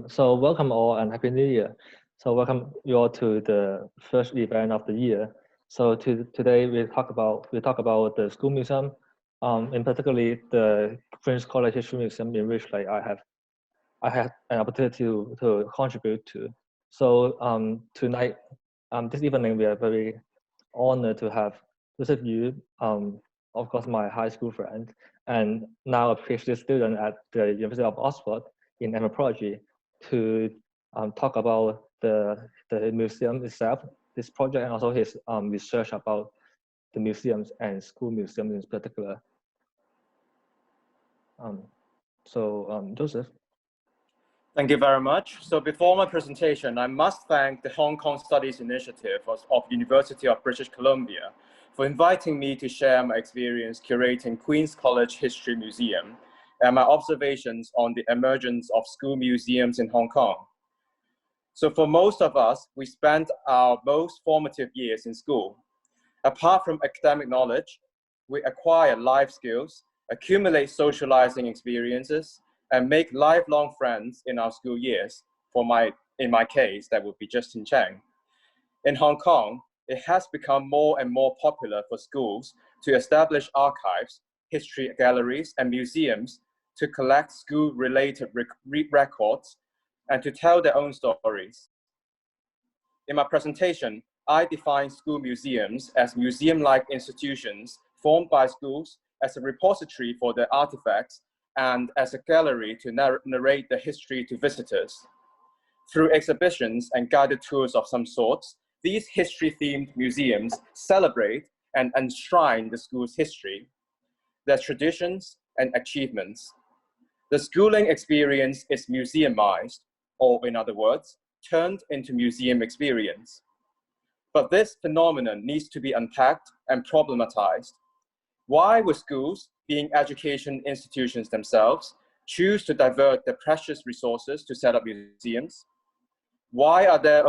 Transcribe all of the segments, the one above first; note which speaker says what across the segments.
Speaker 1: So welcome all and Happy New Year. So welcome you all to the first event of the year. So today we talk about the school museum, in particularly the Queen's College History Museum, in which like I had an opportunity to contribute to. So tonight, this evening, we are very honored to have Joseph Yu, of course my high school friend, and now a PhD student at the University of Oxford in anthropology, to talk about the museum itself, this project, and also his research about the museums and school museums in particular. Joseph.
Speaker 2: Thank you very much. So before my presentation, I must thank the Hong Kong Studies Initiative of University of British Columbia for inviting me to share my experience curating Queen's College History Museum and my observations on the emergence of school museums in Hong Kong. So for most of us, we spent our most formative years in school. Apart from academic knowledge, we acquire life skills, accumulate socializing experiences, and make lifelong friends in our school years. In my case, that would be Justin Cheng. In Hong Kong, it has become more and more popular for schools to establish archives, history galleries, and museums to collect school-related records and to tell their own stories. In my presentation, I define school museums as museum-like institutions formed by schools as a repository for their artifacts and as a gallery to narrate the history to visitors. Through exhibitions and guided tours of some sorts, these history-themed museums celebrate and enshrine the school's history, their traditions and achievements. The schooling experience is museumized, or in other words, turned into museum experience. But this phenomenon needs to be unpacked and problematized. Why would schools, being education institutions themselves, choose to divert their precious resources to set up museums? Why are they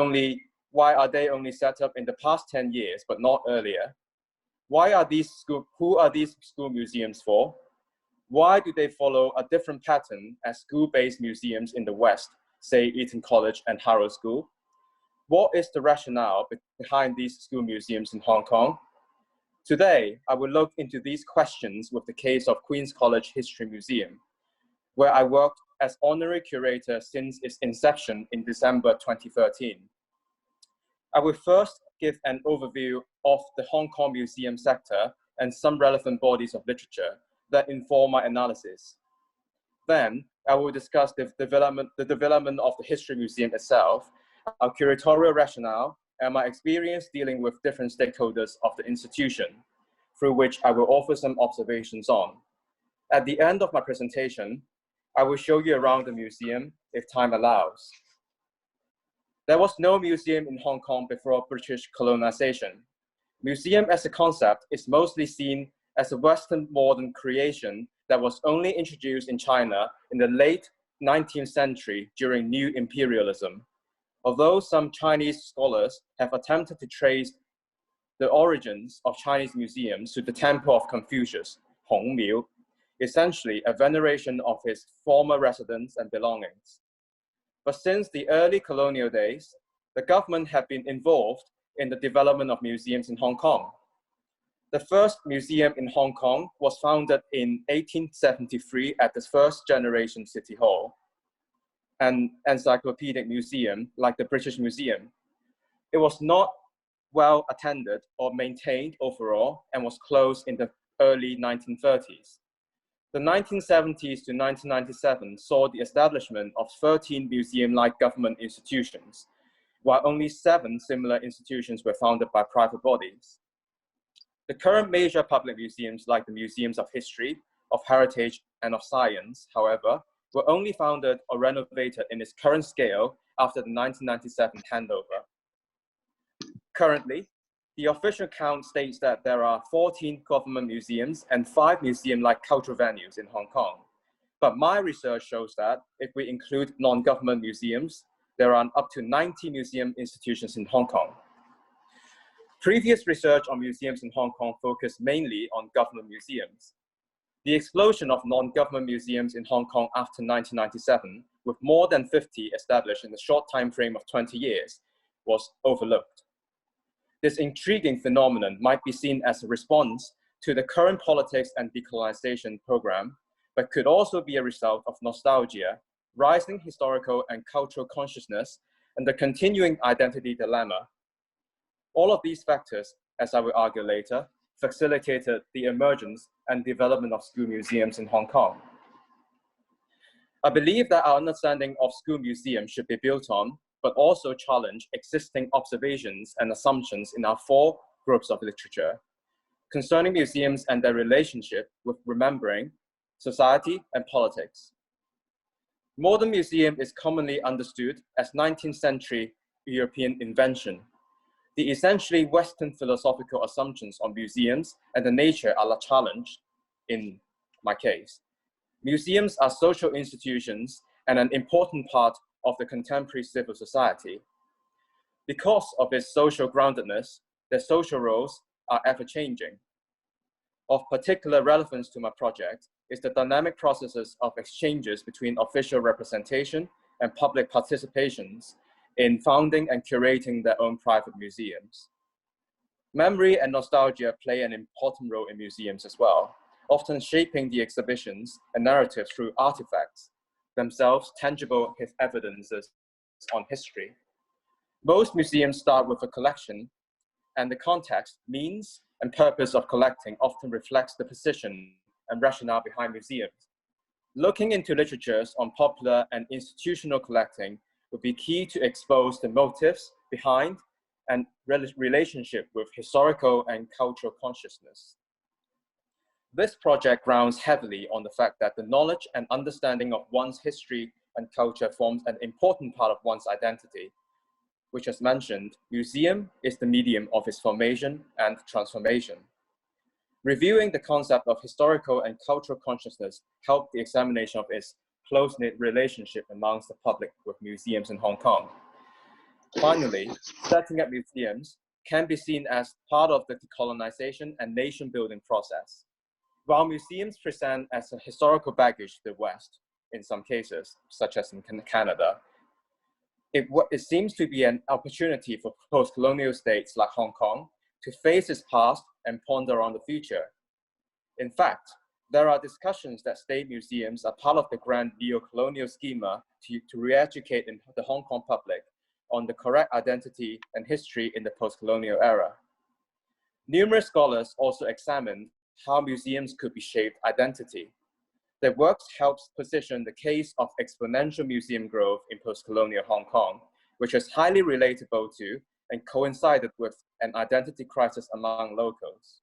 Speaker 2: only set up in the past 10 years, but not earlier? Who are these school museums for? Why do they follow a different pattern as school-based museums in the West, say Eton College and Harrow School? What is the rationale behind these school museums in Hong Kong? Today, I will look into these questions with the case of Queen's College History Museum, where I worked as honorary curator since its inception in December 2013. I will first give an overview of the Hong Kong museum sector and some relevant bodies of literature that inform my analysis. Then, I will discuss the development of the History Museum itself, our curatorial rationale, and my experience dealing with different stakeholders of the institution, through which I will offer some observations on. At the end of my presentation, I will show you around the museum if time allows. There was no museum in Hong Kong before British colonization. Museum as a concept is mostly seen as a Western modern creation that was only introduced in China in the late 19th century during New Imperialism. Although some Chinese scholars have attempted to trace the origins of Chinese museums to the Temple of Confucius, Hongmiu, essentially a veneration of his former residence and belongings. But since the early colonial days, the government had been involved in the development of museums in Hong Kong. The first museum in Hong Kong was founded in 1873 at the first generation City Hall, an encyclopedic museum like the British Museum. It was not well attended or maintained overall and was closed in the early 1930s. The 1970s to 1997 saw the establishment of 13 museum-like government institutions, while only 7 similar institutions were founded by private bodies. The current major public museums, like the Museums of History, of Heritage, and of Science, however, were only founded or renovated in its current scale after the 1997 handover. Currently, the official count states that there are 14 government museums and 5 museum-like cultural venues in Hong Kong. But my research shows that if we include non-government museums, there are up to 90 museum institutions in Hong Kong. Previous research on museums in Hong Kong focused mainly on government museums. The explosion of non-government museums in Hong Kong after 1997, with more than 50 established in a short time frame of 20 years, was overlooked. This intriguing phenomenon might be seen as a response to the current politics and decolonization program, but could also be a result of nostalgia, rising historical and cultural consciousness, and the continuing identity dilemma. All of these factors, as I will argue later, facilitated the emergence and development of school museums in Hong Kong. I believe that our understanding of school museums should be built on, but also challenge existing observations and assumptions in our four groups of literature concerning museums and their relationship with remembering, society, and politics. Modern museum is commonly understood as 19th century European invention. The essentially Western philosophical assumptions on museums and the nature are challenged in my case. Museums are social institutions and an important part of the contemporary civil society. Because of its social groundedness, their social roles are ever-changing. Of particular relevance to my project is the dynamic processes of exchanges between official representation and public participations in founding and curating their own private museums. Memory and nostalgia play an important role in museums as well, often shaping the exhibitions and narratives through artifacts, themselves tangible evidences on history. Most museums start with a collection, and the context, means, and purpose of collecting often reflects the position and rationale behind museums. Looking into literatures on popular and institutional collecting would be key to expose the motives behind and relationship with historical and cultural consciousness. This project grounds heavily on the fact that the knowledge and understanding of one's history and culture forms an important part of one's identity, which, as mentioned, museum is the medium of its formation and transformation. Reviewing the concept of historical and cultural consciousness helped the examination of its close-knit relationship amongst the public with museums in Hong Kong. Finally, setting up museums can be seen as part of the decolonization and nation-building process. While museums present as a historical baggage to the West, in some cases, such as in Canada, it seems to be an opportunity for post-colonial states like Hong Kong to face its past and ponder on the future. In fact, there are discussions that state museums are part of the grand neo-colonial schema to re-educate the Hong Kong public on the correct identity and history in the post-colonial era. Numerous scholars also examined how museums could be shaped identity. Their works helps position the case of exponential museum growth in post-colonial Hong Kong, which is highly relatable to and coincided with an identity crisis among locals.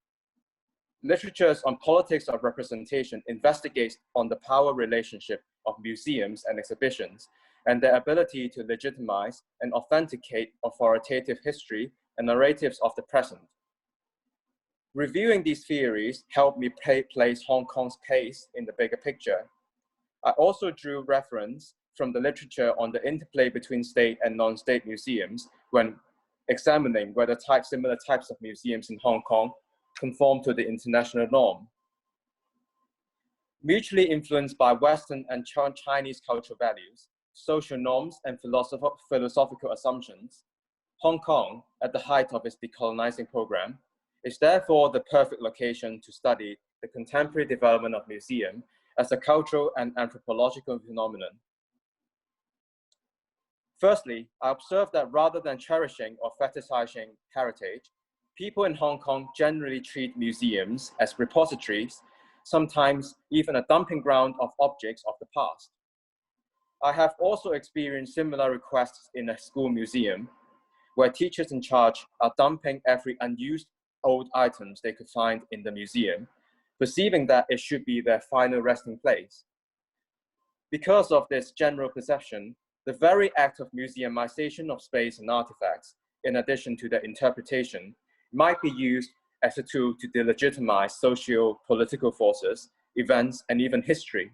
Speaker 2: Literatures on politics of representation investigates on the power relationship of museums and exhibitions and their ability to legitimize and authenticate authoritative history and narratives of the present. Reviewing these theories helped me place Hong Kong's case in the bigger picture. I also drew reference from the literature on the interplay between state and non-state museums when examining whether similar types of museums in Hong Kong conform to the international norm. Mutually influenced by Western and Chinese cultural values, social norms, and philosophical assumptions, Hong Kong, at the height of its decolonizing program, is therefore the perfect location to study the contemporary development of museum as a cultural and anthropological phenomenon. Firstly, I observed that rather than cherishing or fetishizing heritage, people in Hong Kong generally treat museums as repositories, sometimes even a dumping ground of objects of the past. I have also experienced similar requests in a school museum, where teachers in charge are dumping every unused old items they could find in the museum, perceiving that it should be their final resting place. Because of this general perception, the very act of museumization of space and artifacts, in addition to their interpretation, might be used as a tool to delegitimize socio-political forces, events, and even history.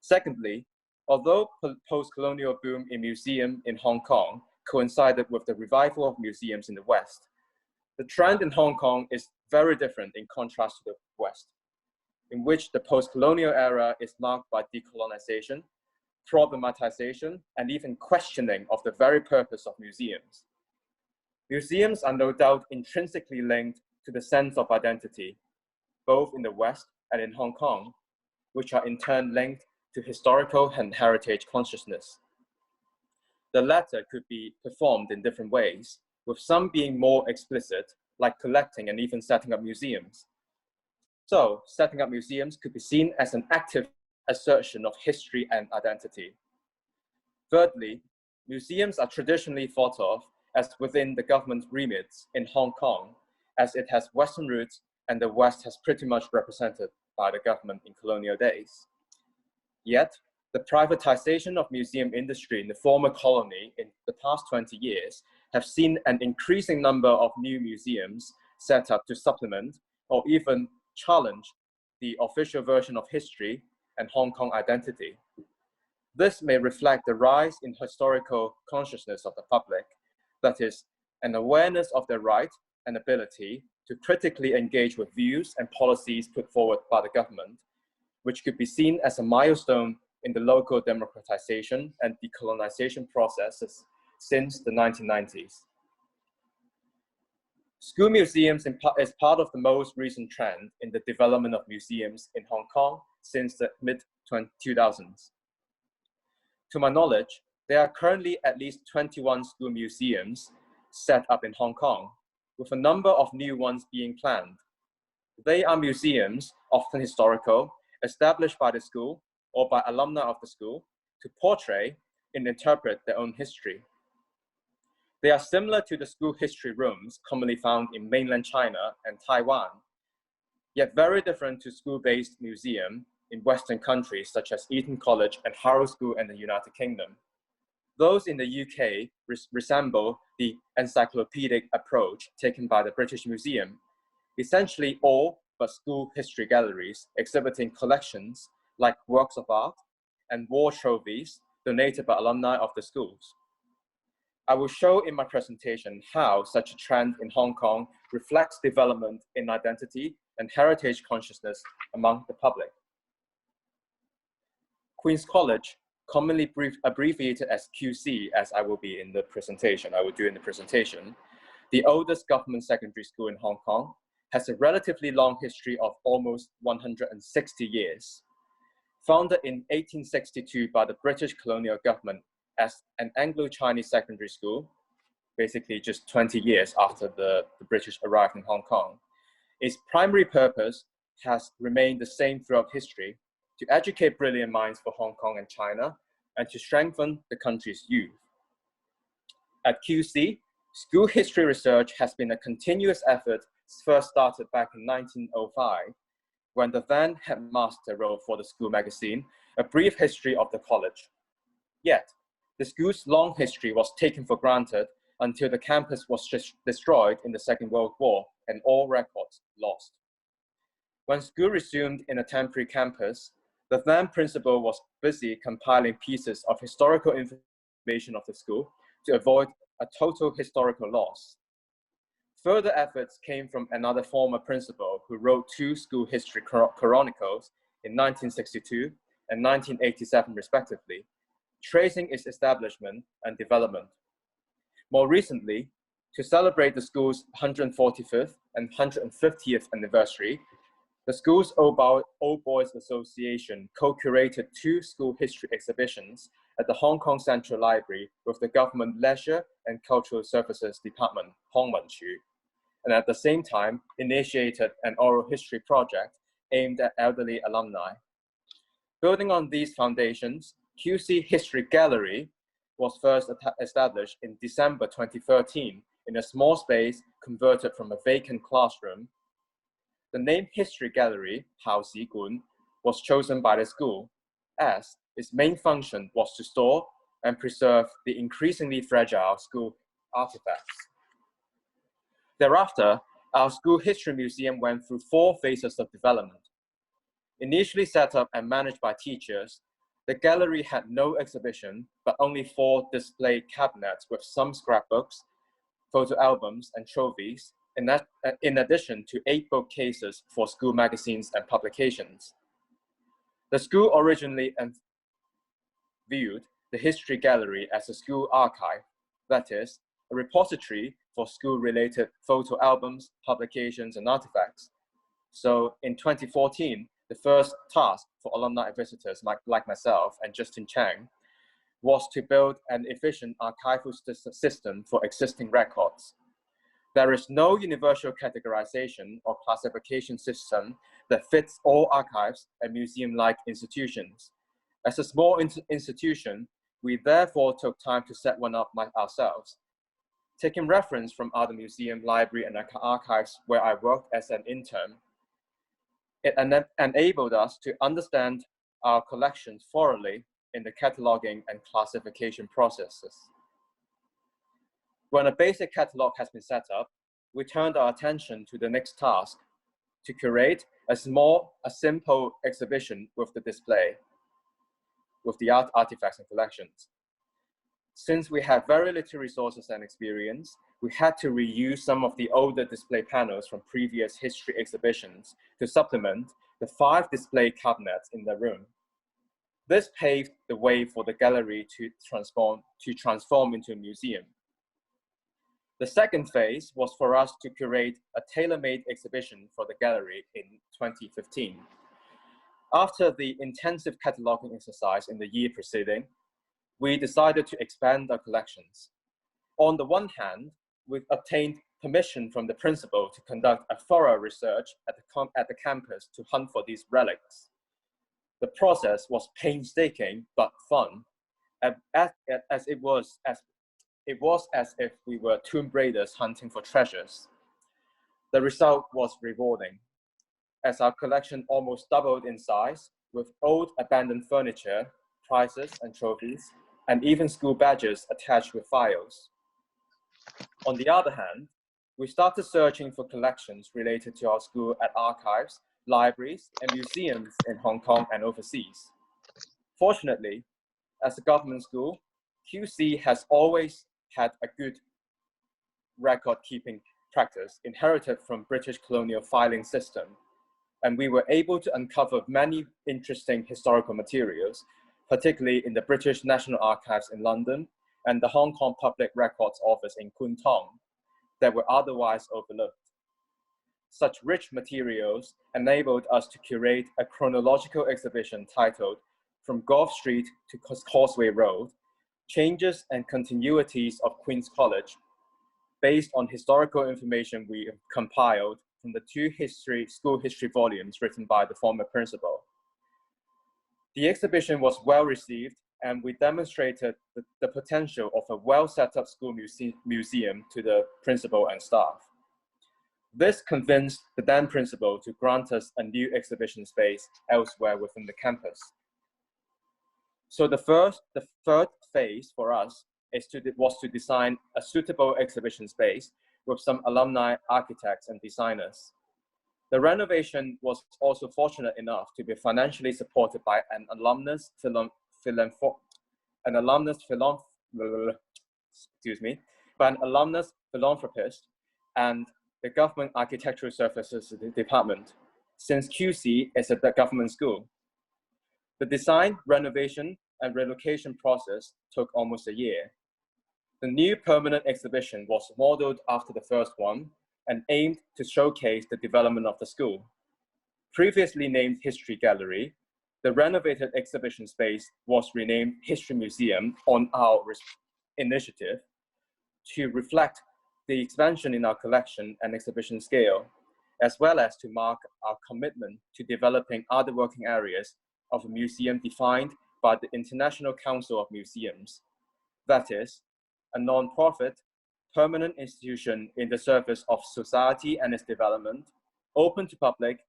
Speaker 2: Secondly, although post-colonial boom in museum in Hong Kong coincided with the revival of museums in the West, the trend in Hong Kong is very different in contrast to the West. in which the post-colonial era is marked by decolonization, problematization, and even questioning of the very purpose of museums. Museums are no doubt intrinsically linked to the sense of identity, both in the West and in Hong Kong, which are in turn linked to historical and heritage consciousness. The latter could be performed in different ways, with some being more explicit, like collecting and even setting up museums. So, setting up museums could be seen as an active assertion of history and identity. Thirdly, museums are traditionally thought of as within the government's remits in Hong Kong, as it has Western roots and the West has pretty much represented by the government in colonial days. Yet, the privatization of museum industry in the former colony in the past 20 years have seen an increasing number of new museums set up to supplement or even challenge the official version of history and Hong Kong identity. This may reflect the rise in historical consciousness of the public, that is, an awareness of their right and ability to critically engage with views and policies put forward by the government, which could be seen as a milestone in the local democratization and decolonization processes since the 1990s. School museums is part of the most recent trend in the development of museums in Hong Kong since the mid-2000s. To my knowledge, there are currently at least 21 school museums set up in Hong Kong, with a number of new ones being planned. They are museums, often historical, established by the school or by alumni of the school to portray and interpret their own history. They are similar to the school history rooms commonly found in mainland China and Taiwan, yet very different to school-based museums in Western countries such as Eton College and Harrow School in the United Kingdom. Those in the UK resemble the encyclopedic approach taken by the British Museum, essentially all but school history galleries exhibiting collections like works of art and war trophies donated by alumni of the schools. I will show in my presentation how such a trend in Hong Kong reflects development in identity and heritage consciousness among the public. Queen's College, commonly abbreviated as QC, as I will do in the presentation, the oldest government secondary school in Hong Kong, has a relatively long history of almost 160 years. Founded in 1862 by the British colonial government as an Anglo-Chinese secondary school, basically just 20 years after the British arrived in Hong Kong, its primary purpose has remained the same throughout history: to educate brilliant minds for Hong Kong and China, and to strengthen the country's youth. At QC, school history research has been a continuous effort first started back in 1905, when the then headmaster wrote for the school magazine a brief history of the college. Yet, the school's long history was taken for granted until the campus was destroyed in the Second World War and all records lost. When school resumed in a temporary campus, the then principal was busy compiling pieces of historical information of the school to avoid a total historical loss. Further efforts came from another former principal who wrote 2 school history chronicles in 1962 and 1987 respectively, tracing its establishment and development. More recently, to celebrate the school's 145th and 150th anniversary, the school's Old Boys Association co-curated 2 school history exhibitions at the Hong Kong Central Library with the Government Leisure and Cultural Services Department, Hong Wen Chu, and at the same time initiated an oral history project aimed at elderly alumni. Building on these foundations, QC History Gallery was first established in December 2013 in a small space converted from a vacant classroom. The name History Gallery, Hao Si Gun, was chosen by the school, as its main function was to store and preserve the increasingly fragile school artifacts. Thereafter, our school history museum went through 4 phases of development. Initially set up and managed by teachers, the gallery had no exhibition, but only 4 display cabinets with some scrapbooks, photo albums, and trophies, in addition to 8 bookcases for school magazines and publications. The school originally viewed the history gallery as a school archive, that is, a repository for school-related photo albums, publications, and artifacts. So in 2014, the first task for alumni visitors like myself and Justin Chang was to build an efficient archival system for existing records. There is no universal categorization or classification system that fits all archives and museum-like institutions. As a small institution, we therefore took time to set one up ourselves. Taking reference from other museum, library, and archives where I worked as an intern, it enabled us to understand our collections thoroughly in the cataloging and classification processes. When a basic catalog has been set up, we turned our attention to the next task, to curate a simple exhibition with the display, with the artifacts and collections. Since we have very little resources and experience, we had to reuse some of the older display panels from previous history exhibitions to supplement the 5 display cabinets in the room. This paved the way for the gallery to transform into a museum. The second phase was for us to curate a tailor-made exhibition for the gallery in 2015. After the intensive cataloging exercise in the year preceding, we decided to expand our collections. On the one hand, we obtained permission from the principal to conduct a thorough research at the campus to hunt for these relics. The process was painstaking but fun, as it was as if we were tomb raiders hunting for treasures. The result was rewarding, as our collection almost doubled in size, with old abandoned furniture, prizes and trophies, and even school badges attached with files. On the other hand, we started searching for collections related to our school at archives, libraries, and museums in Hong Kong and overseas. Fortunately, as a government school, QC has always had a good record-keeping practice inherited from British colonial filing system, and we were able to uncover many interesting historical materials, particularly in the British National Archives in London and the Hong Kong Public Records Office in Kwun Tong, that were otherwise overlooked. Such rich materials enabled us to curate a chronological exhibition titled From Gulf Street to Causeway Road, Changes and Continuities of Queen's College, based on historical information we compiled from the 2 school history volumes written by the former principal. The exhibition was well received, and we demonstrated the potential of a well set up school museum to the principal and staff. This convinced the then principal to grant us a new exhibition space elsewhere within the campus. So the third phase for us was to design a suitable exhibition space with some alumni architects and designers. The renovation was also fortunate enough to be financially supported by an alumnus philanthropist and the Government Architectural Services Department, since QC is a government school. The design, renovation, and relocation process took almost a year. The new permanent exhibition was modeled after the first one and aimed to showcase the development of the school. Previously named History Gallery, the renovated exhibition space was renamed History Museum on our initiative to reflect the expansion in our collection and exhibition scale, as well as to mark our commitment to developing other working areas of a museum defined by the International Council of Museums. That is, a non-profit, permanent institution in the service of society and its development, open to public,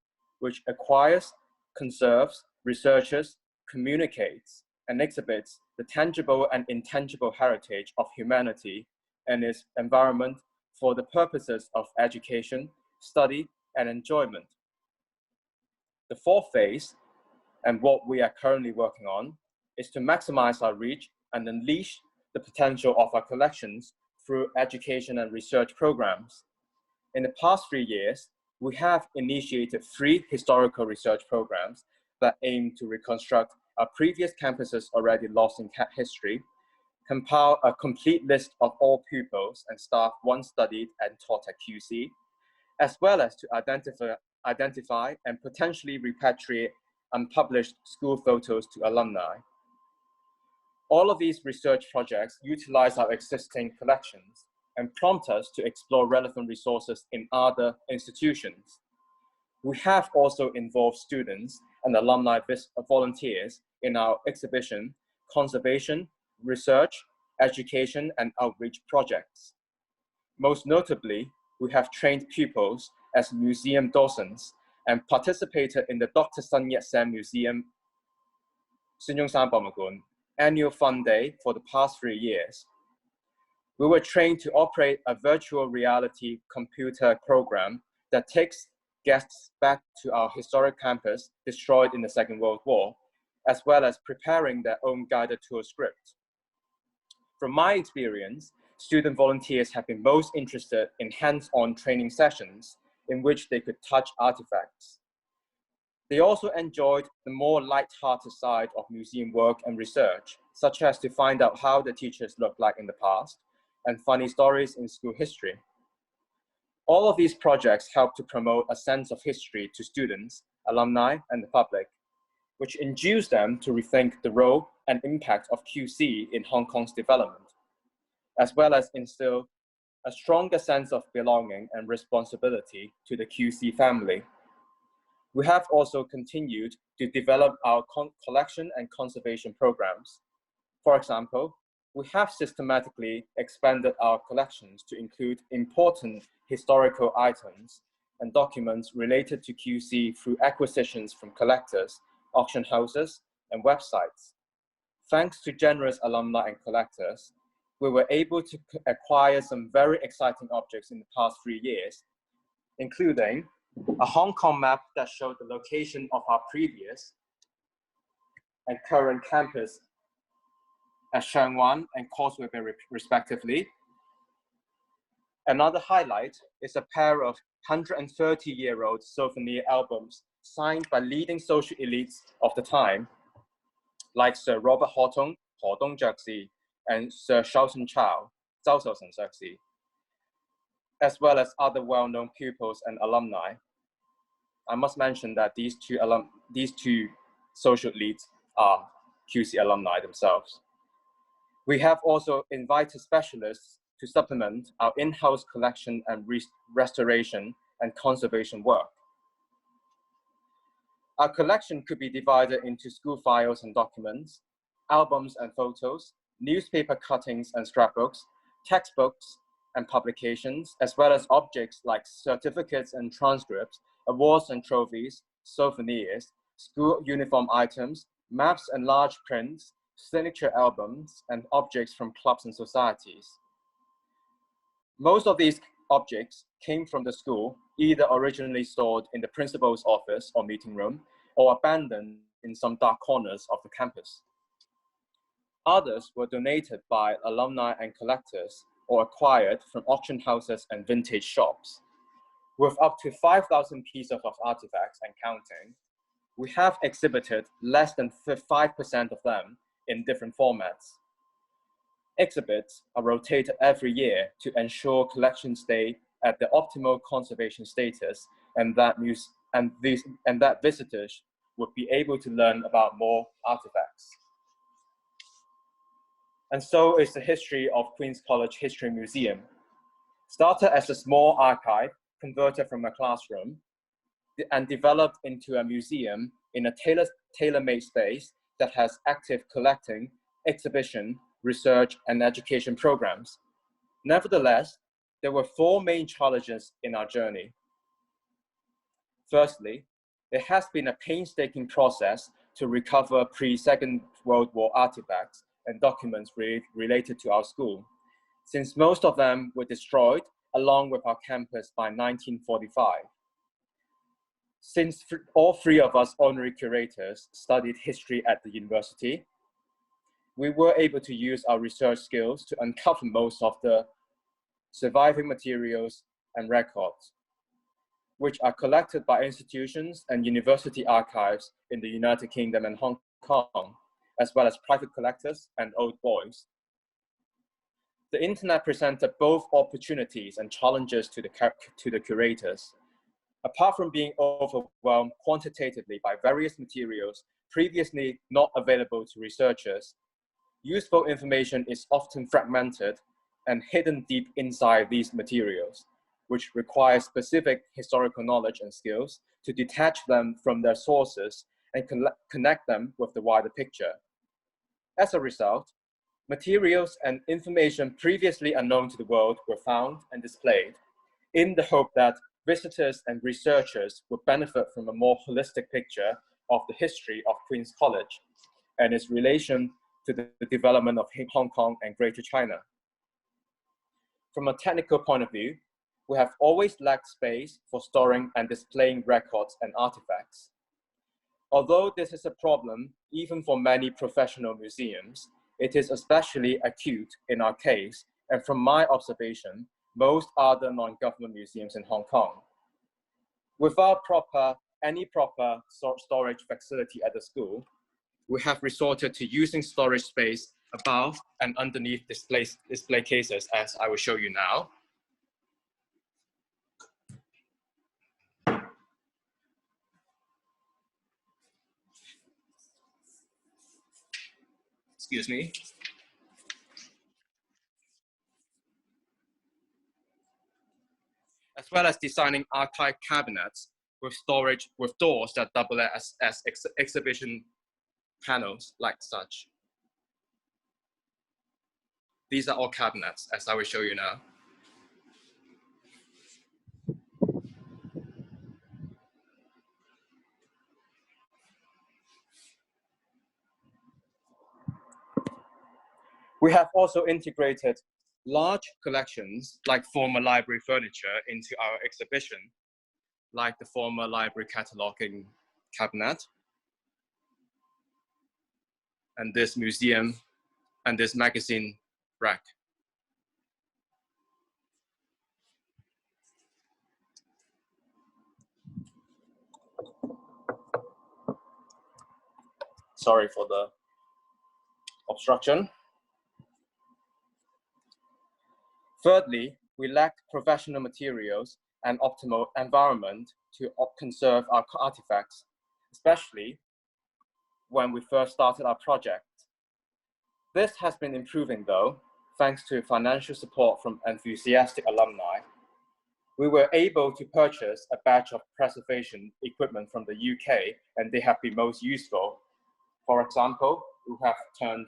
Speaker 2: which acquires, conserves, researches, communicates, and exhibits the tangible and intangible heritage of humanity and its environment for the purposes of education, study, and enjoyment. The fourth phase, and what we are currently working on, is to maximize our reach and unleash the potential of our collections through education and research programs. In the past 3 years, we have initiated 3 historical research programs that aim to reconstruct our previous campuses already lost in history, compile a complete list of all pupils and staff once studied and taught at QC, as well as to identify and potentially repatriate unpublished school photos to alumni. All of these research projects utilize our existing collections and prompt us to explore relevant resources in other institutions. We have also involved students and alumni volunteers in our exhibition, conservation, research, education, and outreach projects. Most notably, we have trained pupils as museum docents and participated in the Dr. Sun Yat-sen Museum annual fun day for the past 3 years. We were trained to operate a virtual reality computer program that takes guests back to our historic campus destroyed in the Second World War, as well as preparing their own guided tour script. From my experience, student volunteers have been most interested in hands-on training sessions in which they could touch artifacts. They also enjoyed the more light-hearted side of museum work and research, such as to find out how the teachers looked like in the past and funny stories in school history. All of these projects help to promote a sense of history to students, alumni, and the public, which induce them to rethink the role and impact of QC in Hong Kong's development, as well as instill a stronger sense of belonging and responsibility to the QC family. We have also continued to develop our collection and conservation programs. For example, we have systematically expanded our collections to include important historical items and documents related to QC through acquisitions from collectors, auction houses, and websites. Thanks to generous alumni and collectors, we were able to acquire some very exciting objects in the past 3 years, including a Hong Kong map that showed the location of our previous and current campus at Sheung Wan and Causeway Bay respectively. Another highlight is a pair of 130-year-old souvenir albums signed by leading social elites of the time, like Sir Robert Hawthorne, Ho Dong Jiaxi, and Sir Shelton Chow, Zhao Shaosen Jiaxi, as well as other well-known pupils and alumni. I must mention that these two social elites are QC alumni themselves. We have also invited specialists to supplement our in-house collection and restoration and conservation work. Our collection could be divided into school files and documents, albums and photos, newspaper cuttings and scrapbooks, textbooks and publications, as well as objects like certificates and transcripts, awards and trophies, souvenirs, school uniform items, maps and large prints, signature albums, and objects from clubs and societies. Most of these objects came from the school, either originally stored in the principal's office or meeting room, or abandoned in some dark corners of the campus. Others were donated by alumni and collectors or acquired from auction houses and vintage shops. With up to 5,000 pieces of artifacts and counting, we have exhibited less than 5% of them in different formats. Exhibits are rotated every year to ensure collections stay at the optimal conservation status and that visitors would be able to learn about more artifacts. And so is the history of Queen's College History Museum. Started as a small archive converted from a classroom and developed into a museum in a tailor-made space that has active collecting, exhibition, research, and education programs. Nevertheless, there were 4 main challenges in our journey. Firstly, it has been a painstaking process to recover pre-Second World War artifacts and documents related to our school, since most of them were destroyed along with our campus by 1945. Since all 3 of us honorary curators studied history at the university, we were able to use our research skills to uncover most of the surviving materials and records, which are collected by institutions and university archives in the United Kingdom and Hong Kong, as well as private collectors and old boys. The internet presented both opportunities and challenges to the curators. Apart from being overwhelmed quantitatively by various materials previously not available to researchers, useful information is often fragmented and hidden deep inside these materials, which require specific historical knowledge and skills to detach them from their sources and connect them with the wider picture. As a result, materials and information previously unknown to the world were found and displayed in the hope that visitors and researchers would benefit from a more holistic picture of the history of Queen's College and its relation to the development of Hong Kong and Greater China. From a technical point of view, we have always lacked space for storing and displaying records and artifacts. Although this is a problem even for many professional museums, it is especially acute in our case, and from my observation, most other non-government museums in Hong Kong. Without any proper storage facility at the school, we have resorted to using storage space above and underneath display cases, as I will show you now. Excuse me. As well as designing archive cabinets with storage with doors that double as exhibition panels like such. These are all cabinets, as I will show you now. We have also integrated large collections like former library furniture into our exhibition, like the former library cataloging cabinet, and this museum and this magazine rack. Sorry for the obstruction. Thirdly, we lacked professional materials and optimal environment to conserve our artifacts, especially when we first started our project. This has been improving though, thanks to financial support from enthusiastic alumni. We were able to purchase a batch of preservation equipment from the UK, and they have been most useful. For example, we have turned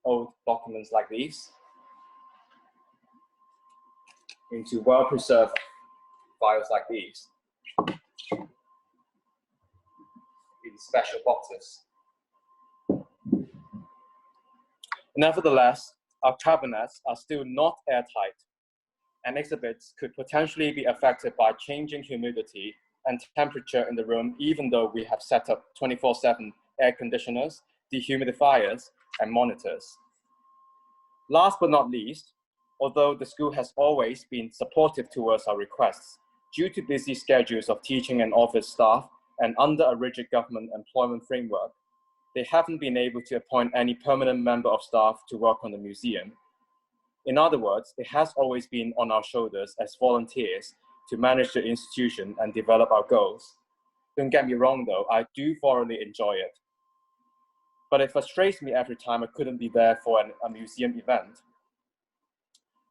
Speaker 2: old documents like these into well-preserved files like these in special boxes. Nevertheless, our cabinets are still not airtight, and exhibits could potentially be affected by changing humidity and temperature in the room, even though we have set up 24/7 air conditioners, dehumidifiers, and monitors. Last but not least, although the school has always been supportive towards our requests, due to busy schedules of teaching and office staff and under a rigid government employment framework, they haven't been able to appoint any permanent member of staff to work on the museum. In other words, it has always been on our shoulders as volunteers to manage the institution and develop our goals. Don't get me wrong though, I do thoroughly enjoy it. But it frustrates me every time I couldn't be there for a museum event.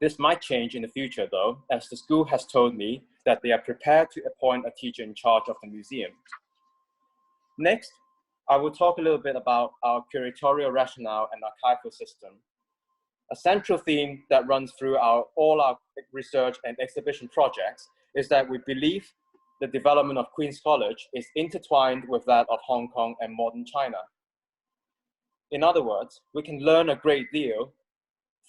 Speaker 2: This might change in the future though, as the school has told me that they are prepared to appoint a teacher in charge of the museum. Next, I will talk a little bit about our curatorial rationale and archival system. A central theme that runs through all our research and exhibition projects is that we believe the development of Queen's College is intertwined with that of Hong Kong and modern China. In other words, we can learn a great deal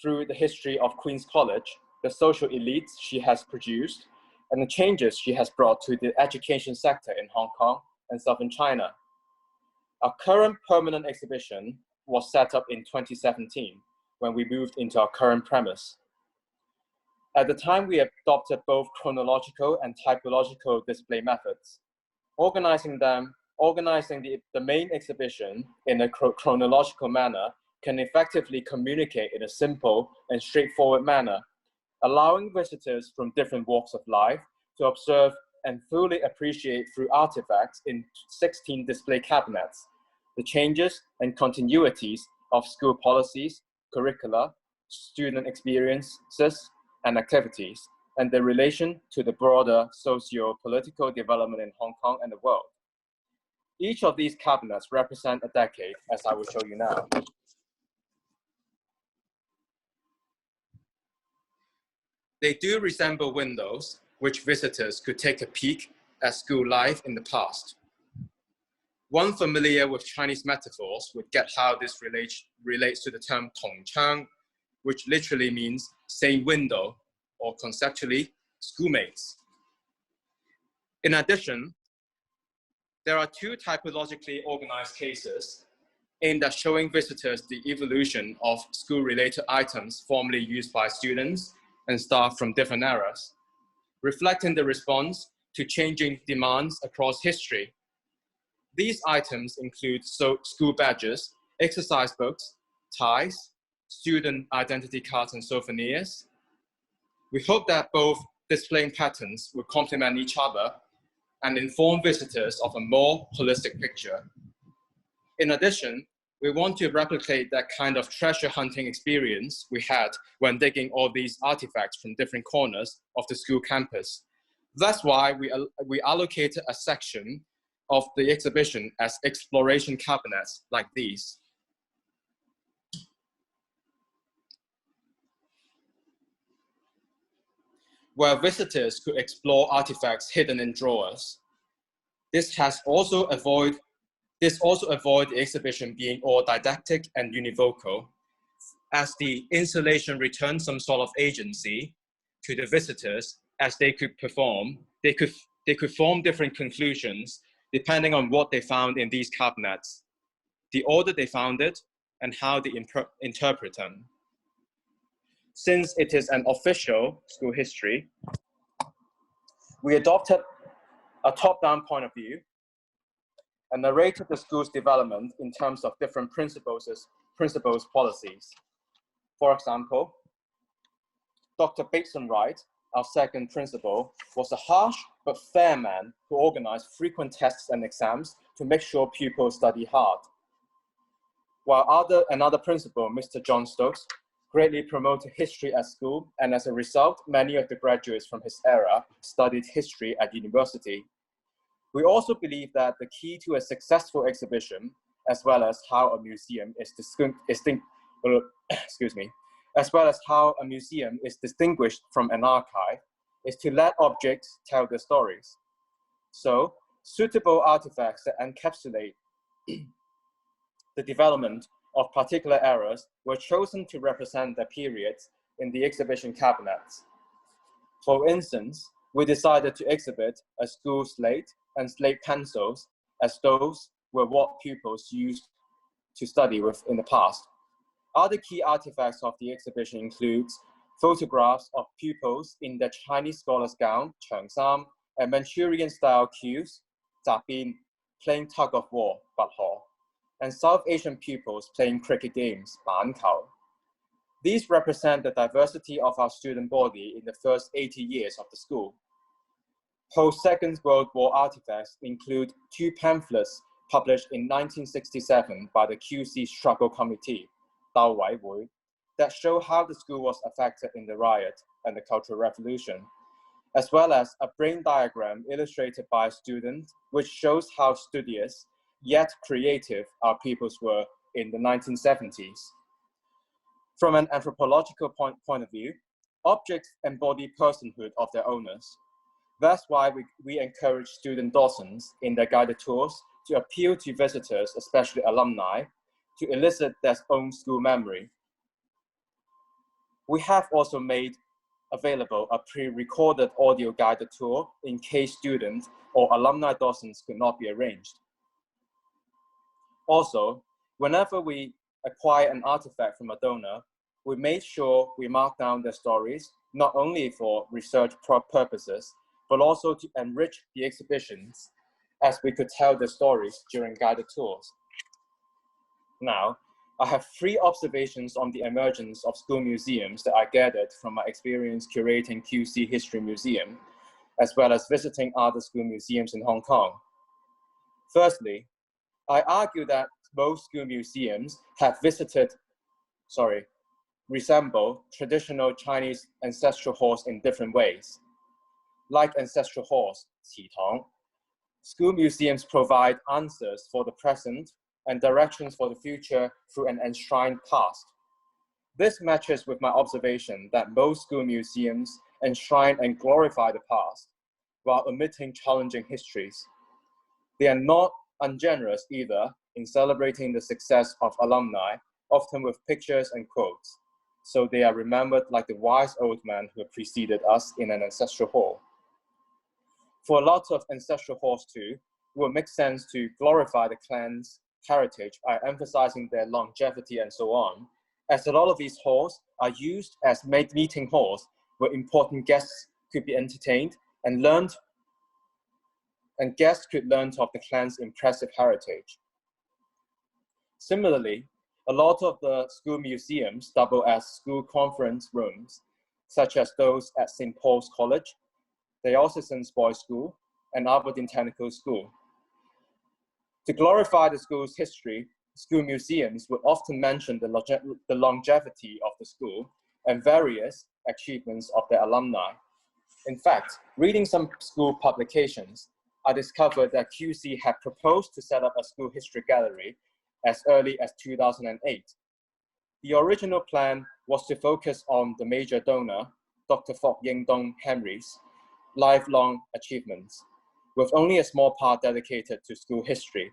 Speaker 2: through the history of Queen's College, the social elites she has produced, and the changes she has brought to the education sector in Hong Kong and southern China. Our current permanent exhibition was set up in 2017 when we moved into our current premise. At the time, we adopted both chronological and typological display methods. Organizing the main exhibition in a chronological manner can effectively communicate in a simple and straightforward manner, allowing visitors from different walks of life to observe and fully appreciate through artifacts in 16 display cabinets the changes and continuities of school policies, curricula, student experiences, and activities, and their relation to the broader socio-political development in Hong Kong and the world. Each of these cabinets represent a decade, as I will show you now. They do resemble windows, which visitors could take a peek at school life in the past. One familiar with Chinese metaphors would get how this relates to the term tongchang, which literally means same window, or conceptually, schoolmates. In addition, there are two typologically organized cases aimed at showing visitors the evolution of school-related items formerly used by students and staff from different eras, reflecting the response to changing demands across history. These items include school badges, exercise books, ties, student identity cards and souvenirs. We hope that both displaying patterns will complement each other and inform visitors of a more holistic picture. In addition, we want to replicate that kind of treasure hunting experience we had when digging all these artifacts from different corners of the school campus. That's why we allocated a section of the exhibition as exploration cabinets like these. Where visitors could explore artifacts hidden in drawers. This also avoid the exhibition being all didactic and univocal, as the installation returned some sort of agency to the visitors as they could form different conclusions depending on what they found in these cabinets, the order they found it, and how they interpret them. Since it is an official school history, we adopted a top-down point of view and narrated the school's development in terms of different principles, policies. For example, Dr. Bateson Wright, our second principal, was a harsh but fair man who organized frequent tests and exams to make sure pupils study hard. While another principal, Mr. John Stokes, greatly promoted history at school, and as a result, many of the graduates from his era studied history at university. We also believe that the key to a successful exhibition, as well as how a museum is distinguished from an archive, is to let objects tell their stories. So, suitable artifacts that encapsulate the development of particular eras were chosen to represent the periods in the exhibition cabinets. For instance, we decided to exhibit a school slate and slate pencils, as those were what pupils used to study with in the past. Other key artifacts of the exhibition includes photographs of pupils in their Chinese scholar's gown, 長衫, and Manchurian-style cues, 雜邊, playing tug of war, 拔河, and South Asian pupils playing cricket games, 板球. These represent the diversity of our student body in the first 80 years of the school. Post-Second World War artifacts include two pamphlets published in 1967 by the QC Struggle Committee, 鬥委會, that show how the school was affected in the riot and the Cultural Revolution, as well as a brain diagram illustrated by a student, which shows how studious yet creative our pupils were in the 1970s. From an anthropological point of view, objects embody personhood of their owners. That's why we encourage student docents in their guided tours to appeal to visitors, especially alumni, to elicit their own school memory. We have also made available a pre-recorded audio guided tour in case students or alumni docents could not be arranged. Also, whenever we acquire an artifact from a donor, we made sure we mark down their stories not only for research purposes, but also to enrich the exhibitions as we could tell the stories during guided tours. Now, I have 3 observations on the emergence of school museums that I gathered from my experience curating QC History Museum, as well as visiting other school museums in Hong Kong. Firstly, I argue that most school museums have resemble traditional Chinese ancestral halls in different ways. Like ancestral halls, 祠堂, school museums provide answers for the present and directions for the future through an enshrined past. This matches with my observation that most school museums enshrine and glorify the past while omitting challenging histories. They are not ungenerous either in celebrating the success of alumni, often with pictures and quotes, so they are remembered like the wise old man who preceded us in an ancestral hall. For a lot of ancestral halls too, it will make sense to glorify the clan's heritage by emphasizing their longevity and so on, as a lot of these halls are used as meeting halls where important guests could be entertained and guests could learn of the clan's impressive heritage. Similarly, a lot of the school museums double as school conference rooms, such as those at St. Paul's College, Diocesan Boys' School, and Aberdeen Technical School. To glorify the school's history, school museums would often mention the longevity of the school and various achievements of their alumni. In fact, reading some school publications, I discovered that QC had proposed to set up a school history gallery as early as 2008. The original plan was to focus on the major donor, Dr. Fok Ying Dong Henry's lifelong achievements, with only a small part dedicated to school history.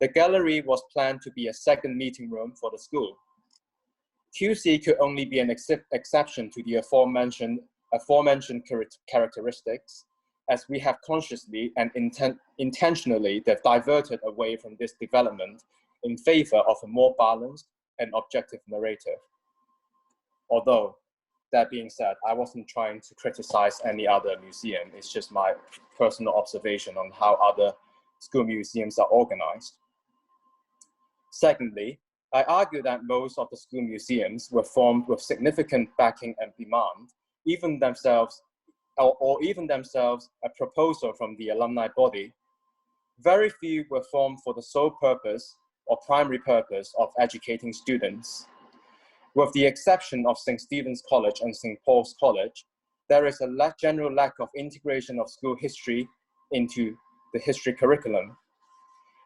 Speaker 2: The gallery was planned to be a second meeting room for the school. QC could only be an exception to the aforementioned characteristics, as we have consciously and intentionally diverted away from this development in favor of a more balanced and objective narrative. Although, that being said, I wasn't trying to criticize any other museum. It's just my personal observation on how other school museums are organized. Secondly, I argue that most of the school museums were formed with significant backing and demand, even themselves a proposal from the alumni body. Very few were formed for the sole purpose or primary purpose of educating students. With the exception of St. Stephen's College and St. Paul's College, there is a general lack of integration of school history into the history curriculum,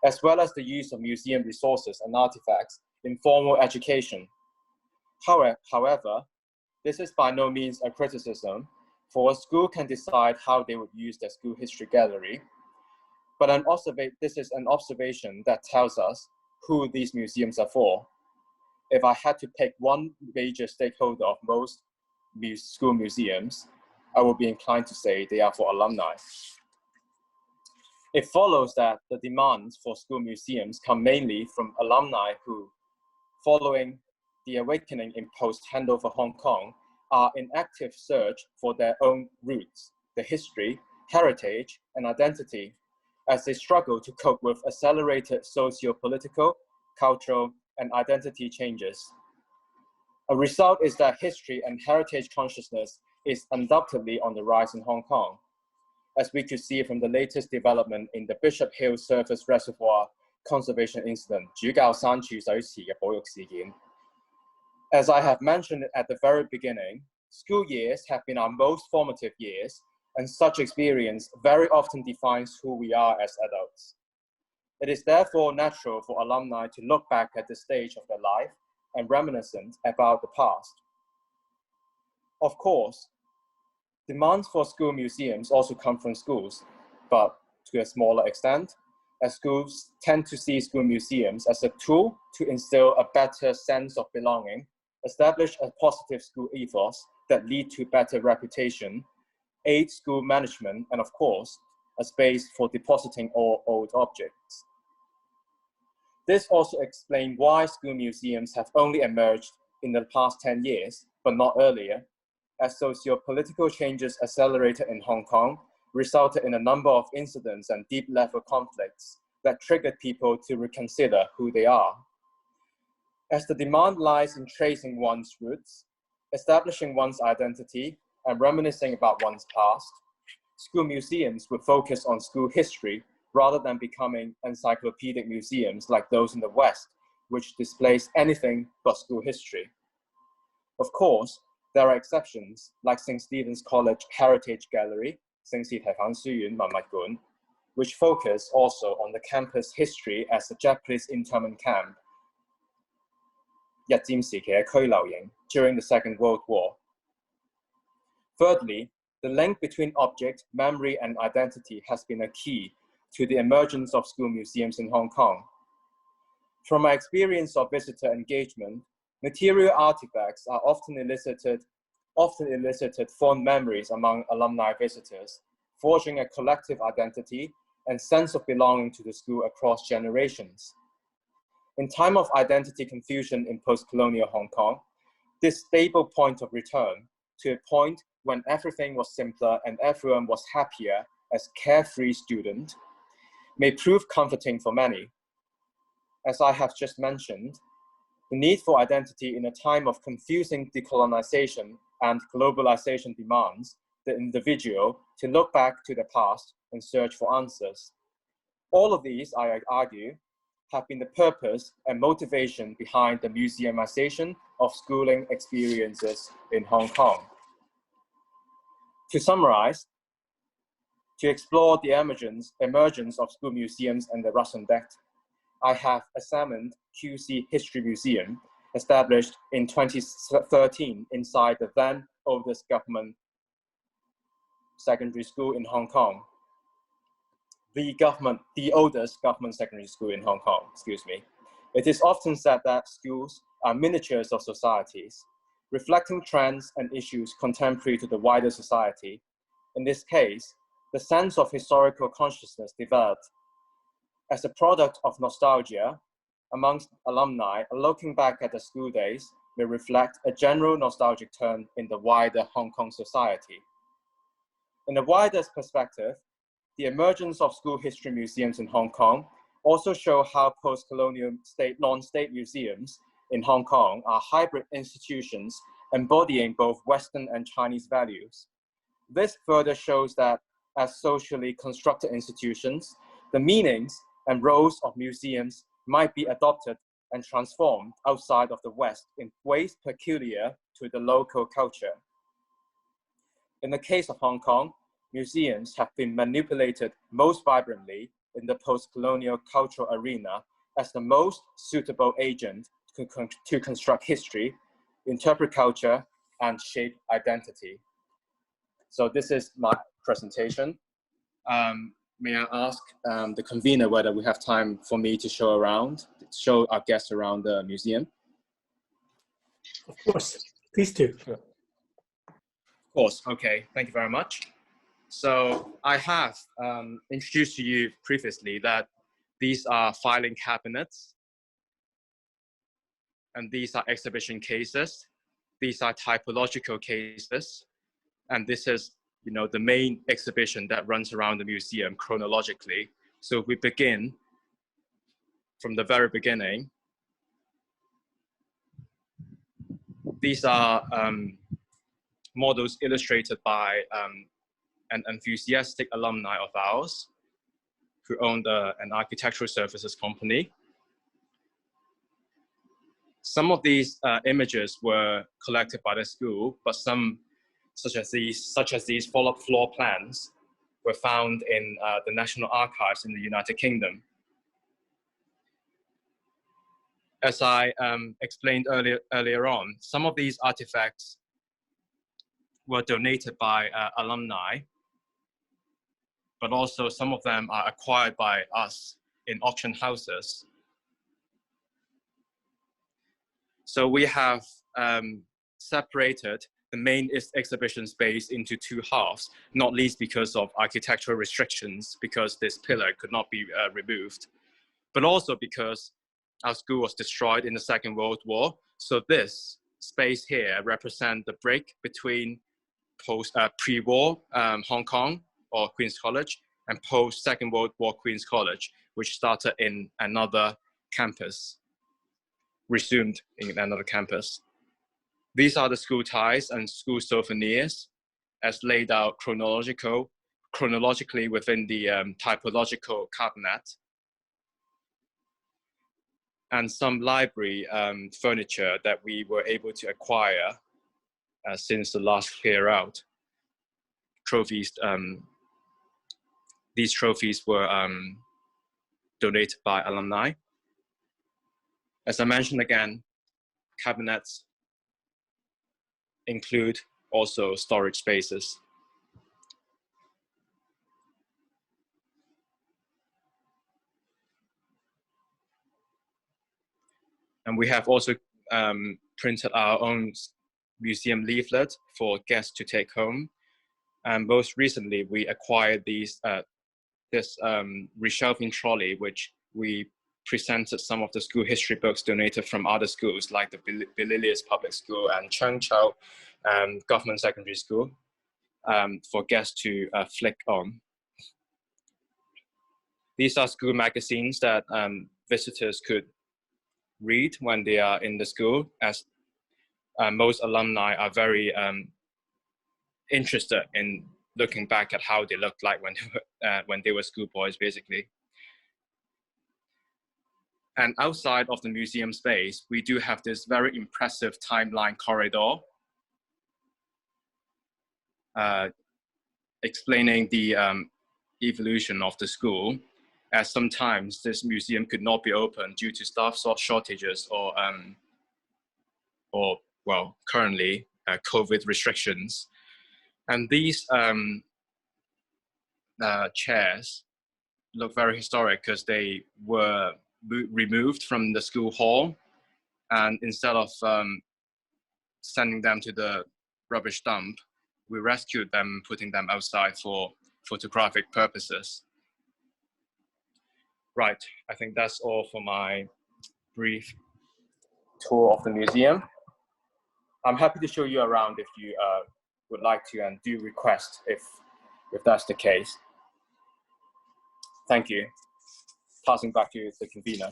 Speaker 2: as well as the use of museum resources and artifacts in formal education. However, this is by no means a criticism, for a school can decide how they would use their school history gallery, but this is an observation that tells us who these museums are for. If I had to pick one major stakeholder of most school museums, I would be inclined to say they are for alumni. It follows that the demands for school museums come mainly from alumni who, following the awakening in post-handover Hong Kong, are in active search for their own roots, the history, heritage, and identity, as they struggle to cope with accelerated socio-political, cultural, and identity changes. A result is that history and heritage consciousness is undoubtedly on the rise in Hong Kong, as we could see from the latest development in the Bishop Hill Surface Reservoir Conservation Incident, 主教山柱水池嘅保育事件. As I have mentioned at the very beginning, school years have been our most formative years, and such experience very often defines who we are as adults. It is therefore natural for alumni to look back at this stage of their life and reminiscent about the past. Of course, demands for school museums also come from schools, but to a smaller extent, as schools tend to see school museums as a tool to instill a better sense of belonging, establish a positive school ethos that lead to better reputation, aid school management, and of course, a space for depositing all old objects. This also explains why school museums have only emerged in the past 10 years, but not earlier, as socio-political changes accelerated in Hong Kong, resulted in a number of incidents and deep-level conflicts that triggered people to reconsider who they are. As the demand lies in tracing one's roots, establishing one's identity, and reminiscing about one's past, school museums would focus on school history rather than becoming encyclopedic museums like those in the West, which displays anything but school history. Of course, there are exceptions, like St. Stephen's College Heritage Gallery, which focus also on the campus history as a Japanese internment camp during the Second World War. Thirdly, the link between object, memory, and identity has been a key to the emergence of school museums in Hong Kong. From my experience of visitor engagement, material artifacts are often elicited fond memories among alumni visitors, forging a collective identity and sense of belonging to the school across generations. In time of identity confusion in post-colonial Hong Kong, this stable point of return to a point when everything was simpler and everyone was happier as carefree student may prove comforting for many. As I have just mentioned, the need for identity in a time of confusing decolonization and globalization demands the individual to look back to the past and search for answers. All of these, I argue, have been the purpose and motivation behind the museumization of schooling experiences in Hong Kong. To summarize, to explore the emergence of school museums and the Rationale, I have examined QC History Museum, established in 2013 inside the then oldest government secondary school in Hong Kong. The oldest government secondary school in Hong Kong, excuse me. It is often said that schools are miniatures of societies, reflecting trends and issues contemporary to the wider society. In this case, the sense of historical consciousness developed as a product of nostalgia amongst alumni looking back at the school days may reflect a general nostalgic turn in the wider Hong Kong society. In a wider perspective, the emergence of school history museums in Hong Kong also show how post-colonial non-state museums in Hong Kong are hybrid institutions embodying both Western and Chinese values. This further shows that as socially constructed institutions, the meanings and roles of museums might be adopted and transformed outside of the West in ways peculiar to the local culture. In the case of Hong Kong, museums have been manipulated most vibrantly in the post-colonial cultural arena as the most suitable agent to construct history, interpret culture, and shape identity. So this is my presentation. May I ask the convener whether we have time for me to show our guests around the museum?
Speaker 3: Of course, please do.
Speaker 2: Of course, okay, thank you very much. So I have introduced to you previously that these are filing cabinets, and these are exhibition cases. These are typological cases, and this is the main exhibition that runs around the museum chronologically. So if we begin from the very beginning, these are models illustrated by an enthusiastic alumni of ours who owned an architectural services company. Some of these images were collected by the school, but some, such as these follow-up floor plans, were found in the National Archives in the United Kingdom. As I explained earlier on, some of these artifacts were donated by alumni, but also some of them are acquired by us in auction houses. So we have separated the main exhibition space into two halves, not least because of architectural restrictions, because this pillar could not be removed, but also because our school was destroyed in the Second World War. So this space here represents the break between pre-war Hong Kong or Queen's College, and post-Second World War Queen's College, which started in another campus, resumed in another campus. These are the school ties and school souvenirs as laid out chronologically within the typological cabinet, and some library furniture that we were able to acquire since the last clear out. Trophies. These trophies were donated by alumni. As I mentioned again, cabinets include also storage spaces. And we have also printed our own museum leaflet for guests to take home. And most recently, we acquired this reshelving trolley, which we presented some of the school history books donated from other schools, like the Belilius Public School and Cheung Chau Government Secondary School, for guests to flick on. These are school magazines that visitors could read when they are in the school, as most alumni are very interested in looking back at how they looked like when they were schoolboys, basically. And outside of the museum space, we do have this very impressive timeline corridor explaining the evolution of the school, as sometimes this museum could not be open due to staff shortages or well, currently COVID restrictions. And these chairs look very historic because they were removed from the school hall, and instead of sending them to the rubbish dump, we rescued them, putting them outside for photographic purposes. Right, I think that's all for my brief tour of the museum. I'm happy to show you around if you would like to, and do request if that's the case. Thank you. Passing back to the convener.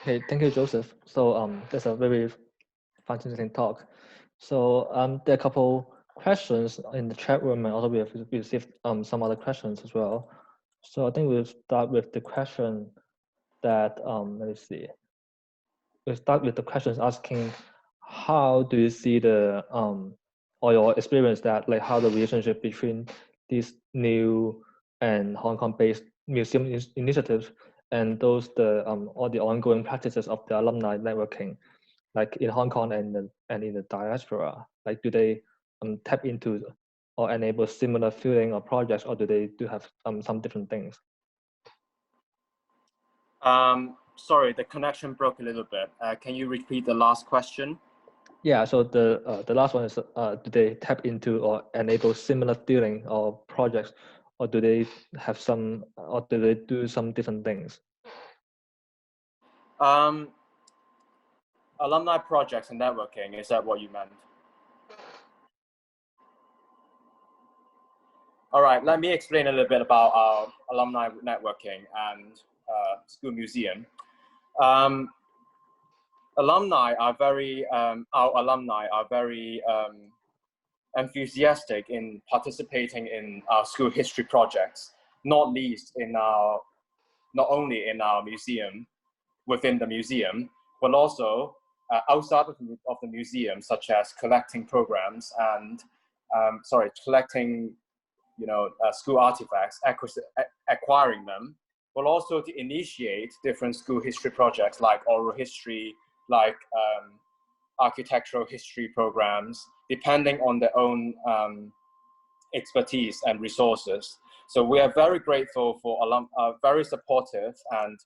Speaker 1: Okay, thank you, Joseph. So that's a very fascinating talk. So there are a couple questions in the chat room, and also we have received some other questions as well. So I think we'll start with the question that, let me see. We'll start with the questions asking, how do you see the, or your experience that, like how the relationship between these new and Hong Kong-based museum initiatives and those all the ongoing practices of the alumni networking, like in Hong Kong and in the diaspora, like do they tap into or enable similar feeling or projects, or do they have some different things?
Speaker 2: Sorry, the connection broke a little bit. Can you repeat the last question?
Speaker 1: Yeah, so the last one is, do they tap into or enable similar feeling or projects, or do they have some, or do they do some different things?
Speaker 2: Alumni projects and networking, is that what you meant? All right, let me explain a little bit about our alumni networking and school museum. Our alumni are very enthusiastic in participating in our school history projects, not only in our museum, within the museum, but also outside of the museum, such as collecting programs and collecting, school artifacts, acquiring them, but also to initiate different school history projects like oral history, like architectural history programs, depending on their own expertise and resources. So we are very grateful for very supportive and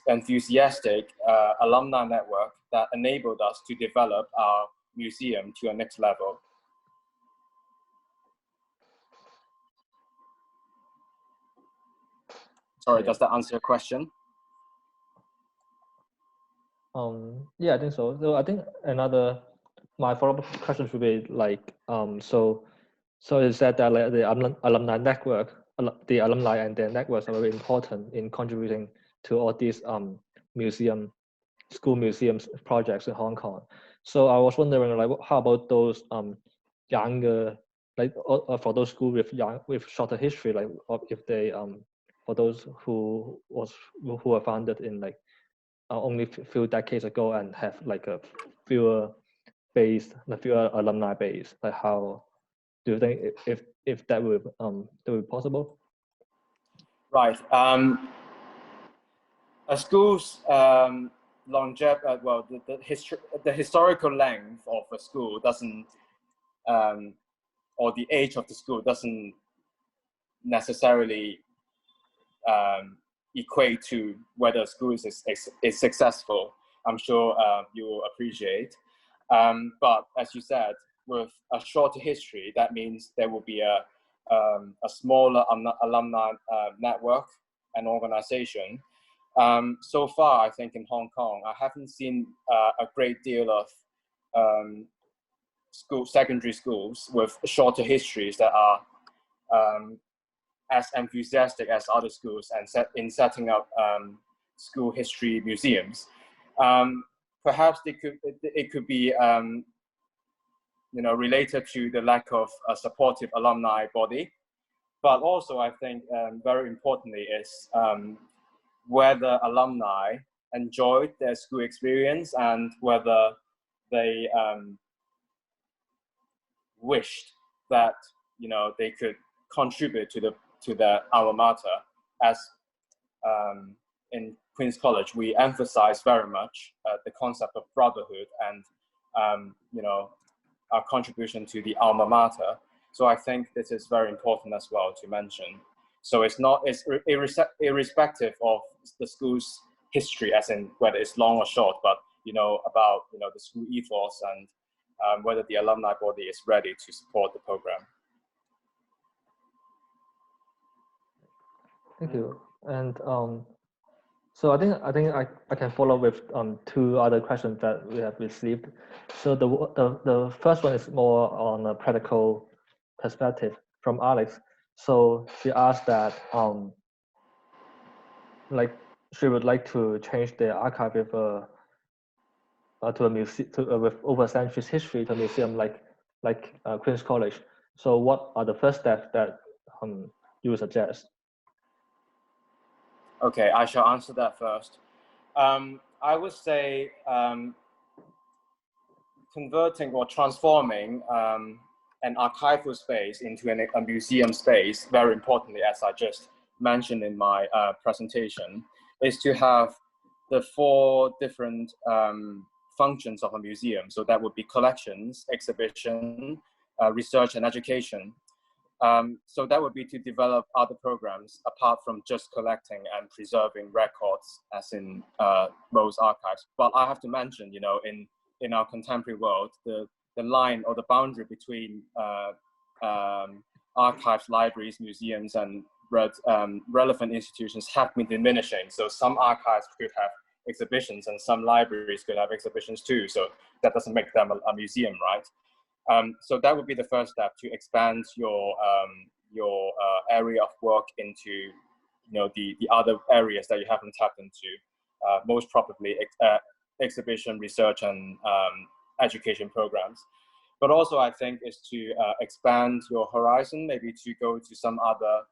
Speaker 2: enthusiastic alumni network that enabled us to develop our museum to a next level. Sorry, does that answer your question?
Speaker 1: Yeah, I think so. So I think my follow-up question should be like, so it said that like, the alumni network, the alumni and their networks are very important in contributing to all these school museums projects in Hong Kong. So I was wondering, like, how about those younger, like for those schools with shorter history, like if they for those who were founded in like only a few decades ago and have like a fewer alumni base, like how do you think if that would be possible?
Speaker 2: Right. A school's longevity, well, the historical length of a school doesn't, or the age of the school doesn't necessarily equate to whether a school is successful. I'm sure you will appreciate. But as you said, with a shorter history, that means there will be a smaller alumni network and organization. So far, I think in Hong Kong, I haven't seen a great deal of secondary schools with shorter histories that are as enthusiastic as other schools and in setting up school history museums. Perhaps it could be related to the lack of a supportive alumni body, but also I think very importantly is whether alumni enjoyed their school experience and whether they wished that they could contribute to the alma mater. As in Queen's College, we emphasize very much the concept of brotherhood and our contribution to the alma mater. So I think this is very important as well to mention. So it's irrespective of the school's history, as in whether it's long or short, but about the school ethos and whether the alumni body is ready to support the program.
Speaker 1: Thank you. And so I think I can follow with two other questions that we have received. So the first one is more on a practical perspective from Alex. So she asked that like she would like to change the archive with to a museum with over centuries history to a museum like Queen's College. So what are the first steps that you would suggest?
Speaker 2: Okay, I shall answer that first. I would say converting or transforming an archival space into a museum space, very importantly, as I just mentioned in my presentation, is to have the 4 different functions of a museum. So that would be collections, exhibition, research, and education. So that would be to develop other programs apart from just collecting and preserving records, as in most archives. But I have to mention, in our contemporary world, the line or the boundary between archives, libraries, museums, and relevant institutions have been diminishing. So some archives could have exhibitions and some libraries could have exhibitions too. So that doesn't make them a museum, right? So that would be the first step, to expand your area of work into the other areas that you haven't tapped into, most probably exhibition, research, and education programs. But also I think is to expand your horizon, maybe to go to some other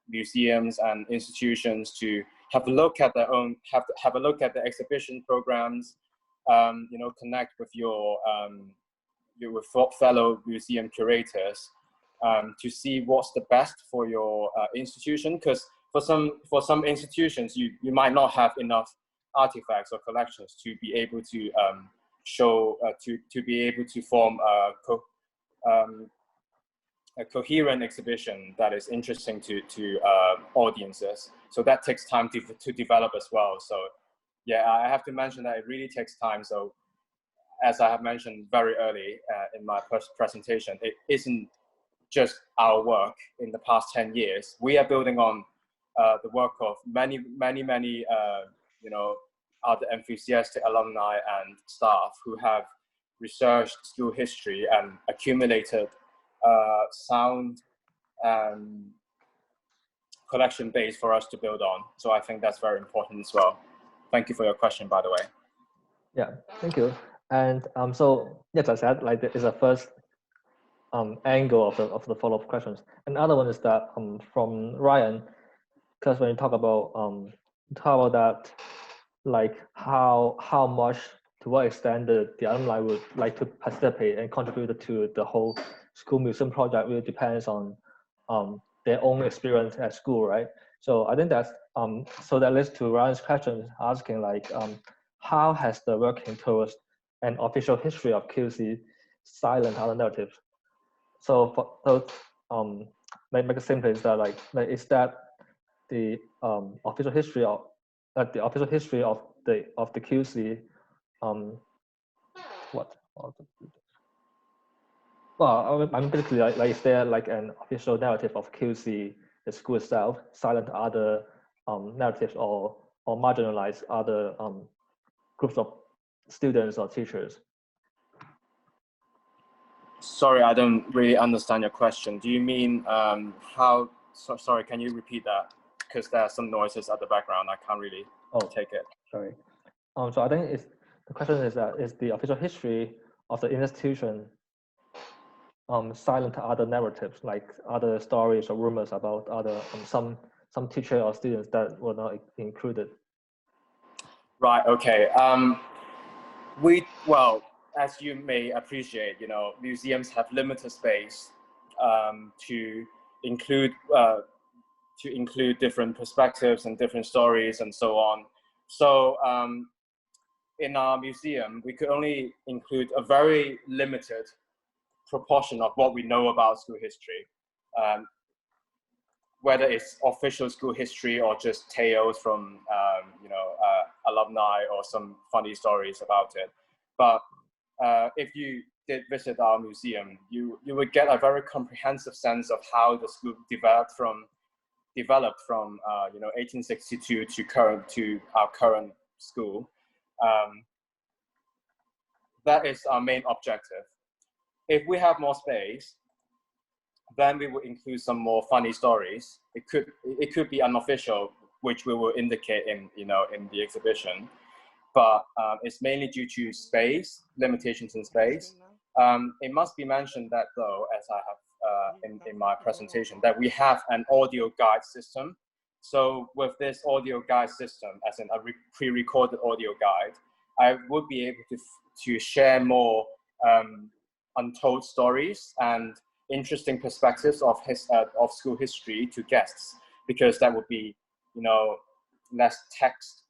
Speaker 2: museums and institutions to have a look at their own, have a look at the exhibition programs, connect with your with fellow museum curators to see what's the best for your institution. Because for some institutions, you might not have enough artifacts or collections to be able to show, to be able to form a coherent exhibition that is interesting to audiences. So that takes time to develop as well. So yeah, I have to mention that it really takes time. So as I have mentioned very early in my first presentation, it isn't just our work in the past 10 years. We are building on the work of many are the enthusiastic alumni and staff who have researched school history and accumulated sound collection base for us to build on. So I think that's very important as well. Thank you for your question, by the way.
Speaker 1: Yeah, thank you. And so yes, I said like there is a first angle of the follow-up questions. Another one is that from Ryan, because when you talk about that, like how much, to what extent the alumni would like to participate and contribute to the whole school museum project really depends on their own experience at school, right? So I think that's so that leads to Ryan's question asking like how has the working towards an official history of QC silent other narratives? So for those make it simple is that like is that the official history of the official history of the QC what? Well, I'm basically like is there like an official narrative of QC, the school itself, silent other narratives or marginalize other groups of students or teachers?
Speaker 2: Sorry, I don't really understand your question. Do you mean how? Sorry, can you repeat that? Because there are some noises at the background. I can't really take it.
Speaker 1: Sorry. So I think the question is that is the official history of the institution silent other narratives like other stories or rumors about other some teacher or students that were not included.
Speaker 2: Right. Okay. Well, as you may appreciate, you know, museums have limited space to include different perspectives and different stories and so on. So in our museum, we could only include a very limited proportion of what we know about school history, whether it's official school history or just tales from alumni or some funny stories about it. But if you did visit our museum, you would get a very comprehensive sense of how the school developed from 1862 to our current school. That is our main objective. If we have more space, then we will include some more funny stories. It could be unofficial, which we will indicate in the exhibition. But it's mainly due to space, limitations in space. It must be mentioned that though, as I have in my presentation, that we have an audio guide system. So with this audio guide system, as in a pre-recorded audio guide, I would be able to share more untold stories and interesting perspectives of school history to guests, because that would be, less text,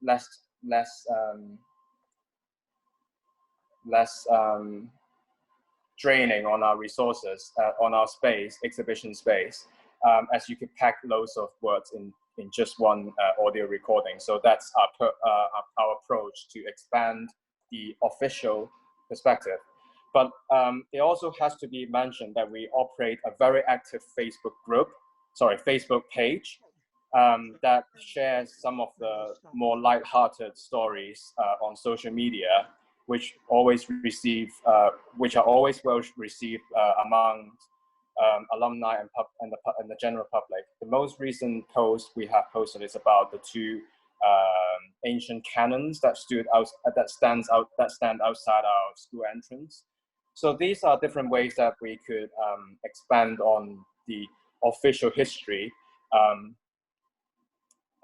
Speaker 2: less draining on our resources, on our space, exhibition space, as you could pack loads of words in just one audio recording. So that's our approach to expand the official perspective. But it also has to be mentioned that we operate a very active Facebook page that shares some of the more light-hearted stories on social media, which are always well received among alumni and the general public. The most recent post we have posted is about the two ancient cannons that stand outside our school entrance. So these are different ways that we could expand on the official history.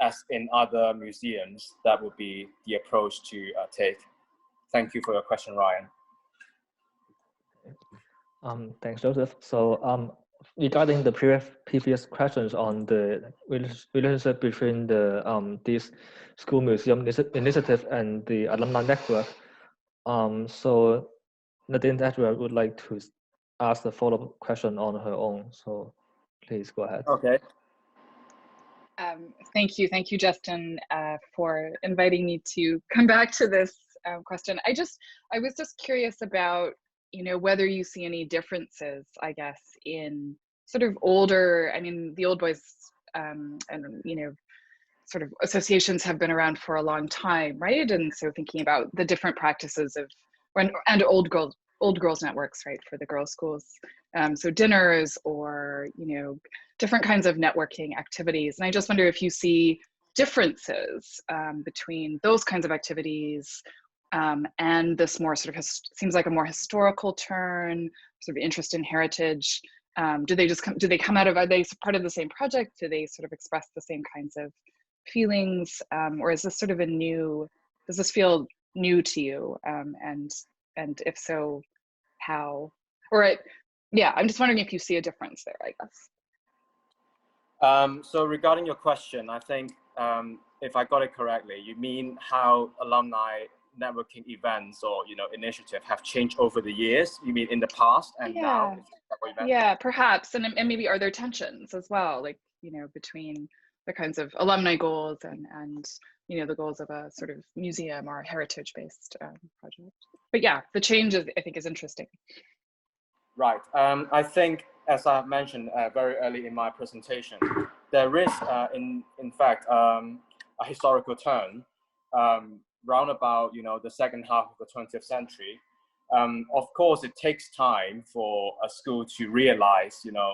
Speaker 2: As in other museums, that would be the approach to take. Thank you for your question, Ryan.
Speaker 1: Thanks, Joseph. So regarding the previous questions on the relationship between the this school museum initiative and the alumni network, so Nadine Edward would like to ask the follow-up question on her own. So please go ahead.
Speaker 2: Okay.
Speaker 4: Thank you, Justin, for inviting me to come back to this question. I was just curious about, whether you see any differences, I guess, in sort of older, the old boys, and sort of associations have been around for a long time, right? And so thinking about the different practices of, and old girls networks, right, for the girls' schools. So dinners or, you know, different kinds of networking activities. And I just wonder if you see differences between those kinds of activities and this more sort of, seems like a more historical turn, sort of interest in heritage. Do they come out of, are they part of the same project? Do they sort of express the same kinds of feelings? Or is this sort of a new, does this feel new to you? And if so, how? Or yeah, I'm just wondering if you see a difference there, I guess.
Speaker 2: So regarding your question, I think if I got it correctly, you mean how alumni networking events or, you know, initiative have changed over the years? You mean in the past and now? Is that what you meant?
Speaker 4: Yeah, perhaps. And maybe are there tensions as well, like, you know, between the kinds of alumni goals and you know, the goals of a sort of museum or heritage-based project. But yeah, the change is, I think, is interesting.
Speaker 2: Right. I think, as I mentioned very early in my presentation, there is, in fact, a historical turn round about, you know, the second half of the 20th century. Of course, it takes time for a school to realize, you know,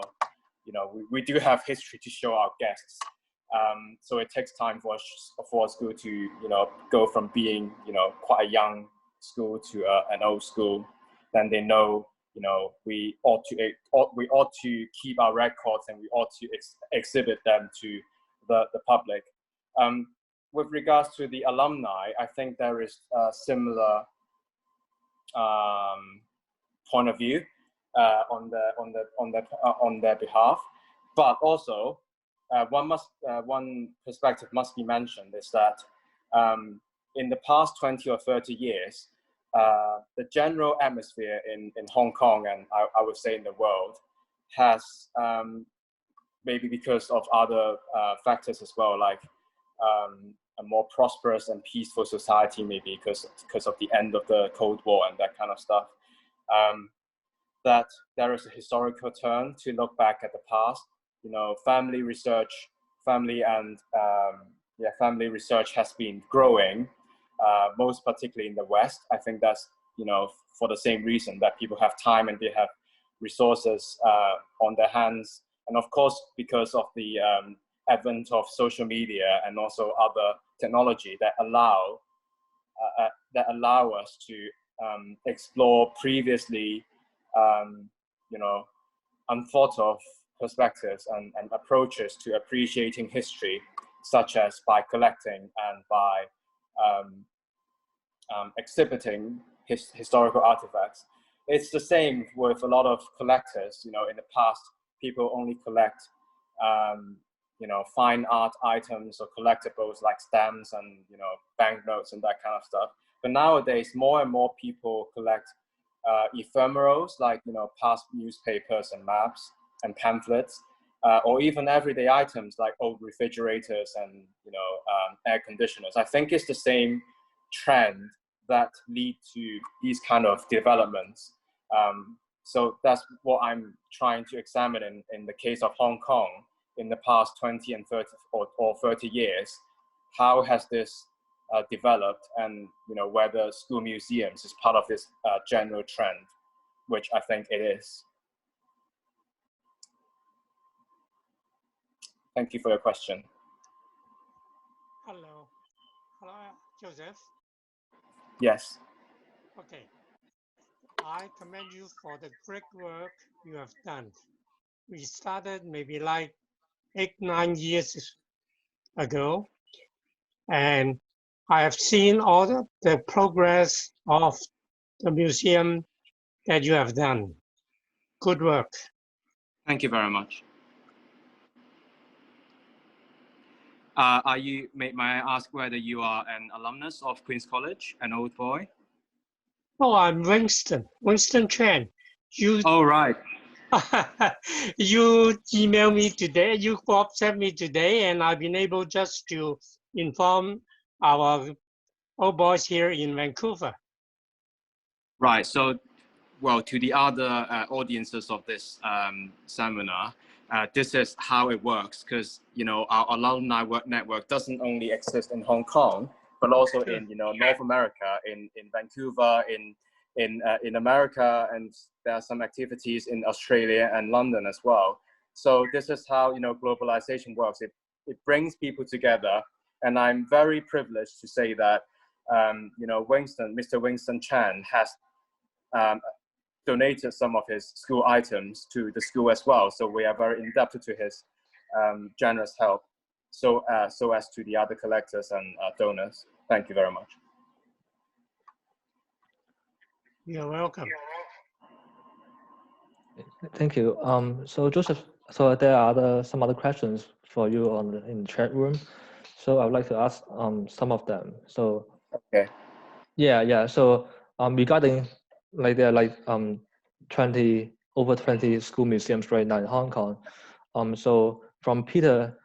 Speaker 2: we do have history to show our guests. So it takes time for a school to, you know, go from being, you know, quite a young school to an old school. Then they know, you know, we ought to keep our records and we ought to exhibit them to the public. With regards to the alumni, I think there is a similar point of view on their behalf, but also one perspective must be mentioned is that in the past 20 or 30 years, the general atmosphere in Hong Kong and I would say in the world has, maybe because of other factors as well, like a more prosperous and peaceful society, maybe because of the end of the Cold War and that kind of stuff, that there is a historical turn to look back at the past. You know, family research has been growing, most particularly in the West. I think that's, you know, for the same reason that people have time and they have resources on their hands. And of course, because of the advent of social media and also other technology that allow us to explore previously, you know, unthought of perspectives and approaches to appreciating history, such as by collecting and by exhibiting historical artifacts. It's the same with a lot of collectors. You know, in the past, people only collect, you know, fine art items or collectibles like stamps and, you know, banknotes and that kind of stuff. But nowadays, more and more people collect ephemerals like, you know, past newspapers and maps and pamphlets, or even everyday items like old refrigerators and, you know, air conditioners. I think it's the same trend that lead to these kind of developments. So that's what I'm trying to examine in the case of Hong Kong in the past 20 and 30 or 30 years. How has this developed, and, you know, whether school museums is part of this general trend, which I think it is. Thank you for your question.
Speaker 3: Hello, Joseph.
Speaker 2: Yes.
Speaker 3: Okay. I commend you for the great work you have done. We started maybe like 8-9 years ago, and I have seen all the progress of the museum that you have done. Good work.
Speaker 2: Thank you very much. May I ask whether you are an alumnus of Queen's College, an old boy?
Speaker 3: Oh, I'm Winston Chen.
Speaker 2: Oh, right.
Speaker 3: You emailed me today, you WhatsApp me today, and I've been able just to inform our old boys here in Vancouver.
Speaker 2: Right. So, well, to the other audiences of this seminar, this is how it works, because our alumni network doesn't only exist in Hong Kong, but also in North America, in Vancouver, in America, and there are some activities in Australia and London as well. So this is how globalization works. It brings people together, and I'm very privileged to say that Mr. Winston Chan has donated some of his school items to the school as well. So we are very indebted to his generous help, so as to the other collectors and donors. Thank you very much.
Speaker 3: You're welcome.
Speaker 1: Thank you. So Joseph, so there are some other questions for you in the chat room. So I would like to ask some of them. So
Speaker 2: okay.
Speaker 1: Yeah. So regarding there are over 20 school museums right now in Hong Kong. So from Peter,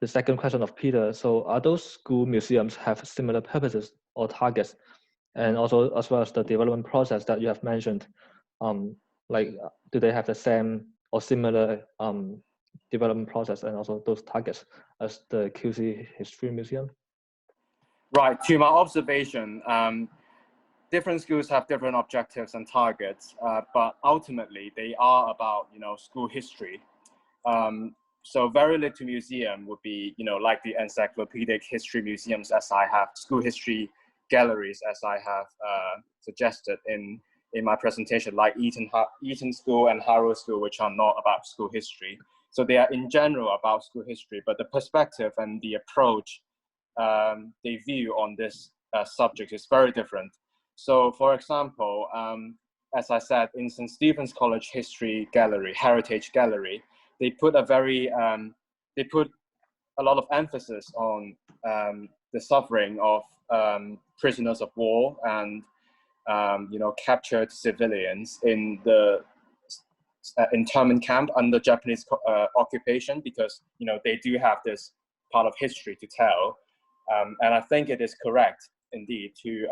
Speaker 1: the second question of Peter. So are those school museums have similar purposes or targets, and also as well as the development process that you have mentioned? Do they have the same or similar development process and also those targets as the QC History Museum?
Speaker 2: Right. To my observation, different schools have different objectives and targets, but ultimately they are about school history. So very little museum would be like the encyclopedic history museums, as I have school history galleries, as I have suggested in my presentation, like Eton School and Harrow School, which are not about school history. So they are in general about school history, but the perspective and the approach they view on this subject is very different. So for example, as I said, in St. Stephen's College History Gallery, Heritage Gallery, they put they put a lot of emphasis on the suffering of prisoners of war and captured civilians in the internment camp under Japanese occupation, because they do have this part of history to tell, and I think it is correct indeed to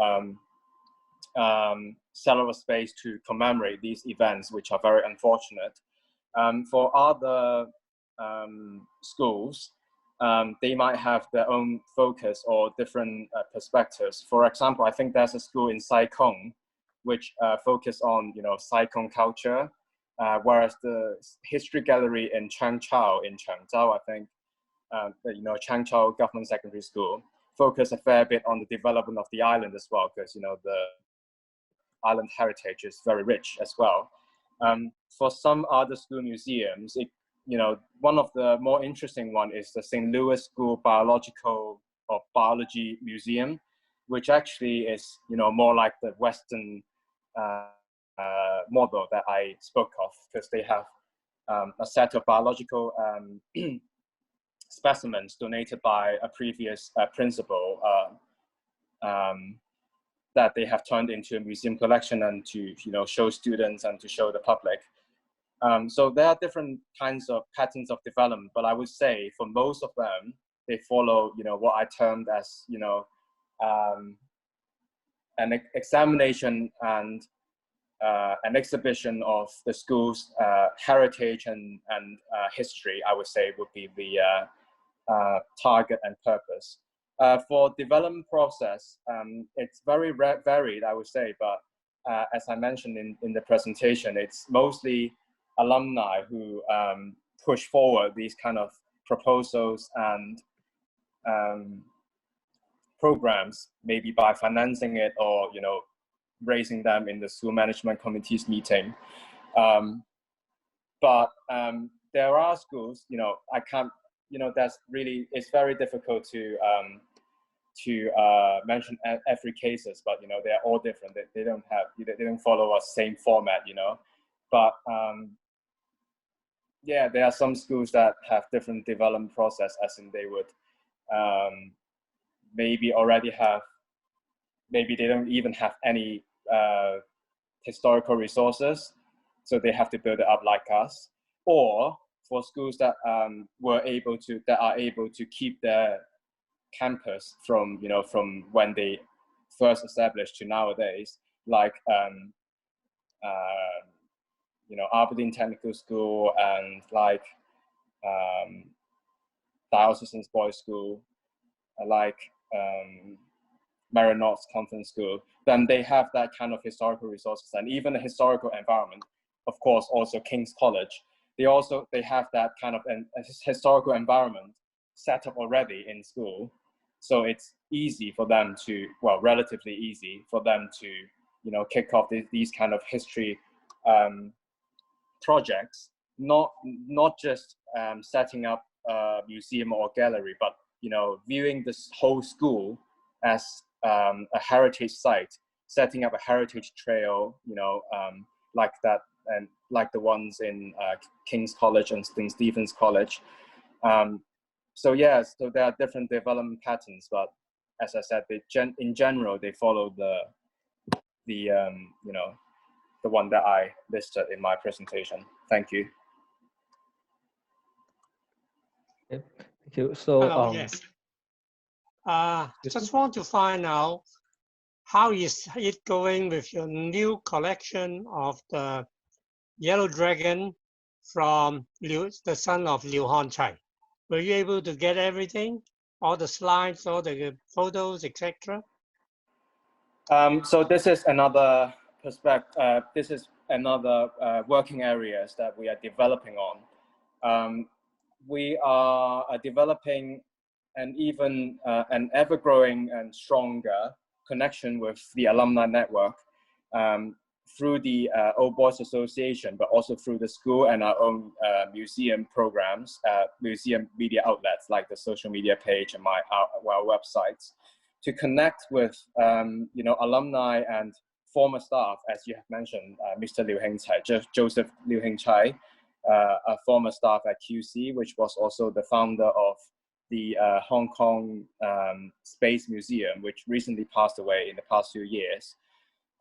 Speaker 2: set up a space to commemorate these events, which are very unfortunate. For other schools, they might have their own focus or different perspectives. For example, I think there's a school in Sai Kung which focus on Sai Kung culture, whereas the history gallery in Changchao in Changzhou, I think Changchao Government Secondary School, focus a fair bit on the development of the island as well, because the island heritage is very rich as well. For some other school museums, one of the more interesting one is the St. Louis School Biology Museum, which actually is more like the Western model that I spoke of, because they have a set of biological specimens donated by a previous principal that they have turned into a museum collection and to show students and to show the public. So there are different kinds of patterns of development, but I would say for most of them, they follow what I termed as an examination and an exhibition of the school's heritage and history, I would say, would be the target and purpose. For development process, it's very varied, I would say, but as I mentioned in the presentation, it's mostly alumni who push forward these kind of proposals and programs, maybe by financing it or raising them in the school management committee's meeting. But there are schools, I can't, it's very difficult to mention every cases, but they're all different. They don't follow a same format, But yeah, there are some schools that have different development process, as in they would maybe already have, maybe they don't even have any historical resources, so they have to build it up like us. Or for schools that are able to keep their campus from from when they first established to nowadays, like Aberdeen Technical School and like Diocesan Boys School, like Marano's Convent School, then they have that kind of historical resources, and even the historical environment. Of course, also King's College, they have that kind of a historical environment set up already in school, so it's easy for them to, well, relatively easy for them to, you know, kick off these kind of history projects, not just setting up a museum or gallery, but, you know, viewing this whole school as a heritage site, setting up a heritage trail, you know, like that, and like the ones in King's College and St. Stephen's College. So yes, so there are different development patterns, but as I said, in general, they follow the you know, the one that I listed in my presentation. Thank you.
Speaker 1: Okay, thank you. So
Speaker 3: Hello, yes. Just want to find out, how is it going with your new collection of the Yellow Dragon from the son of Liu Honchai? Were you able to get everything, all the slides, all the photos, etc.?
Speaker 2: So this is another perspective. This is another working areas that we are developing on. We are developing an even an ever-growing and stronger connection with the alumni network through the Old Boys Association, but also through the school and our own museum programs, museum media outlets like the social media page and our websites, to connect with you know, alumni and former staff, as you have mentioned, Mr. Liu Hengchai, Joseph Liu Hengchai, a former staff at QC, which was also the founder of the Hong Kong Space Museum, which recently passed away in the past few years,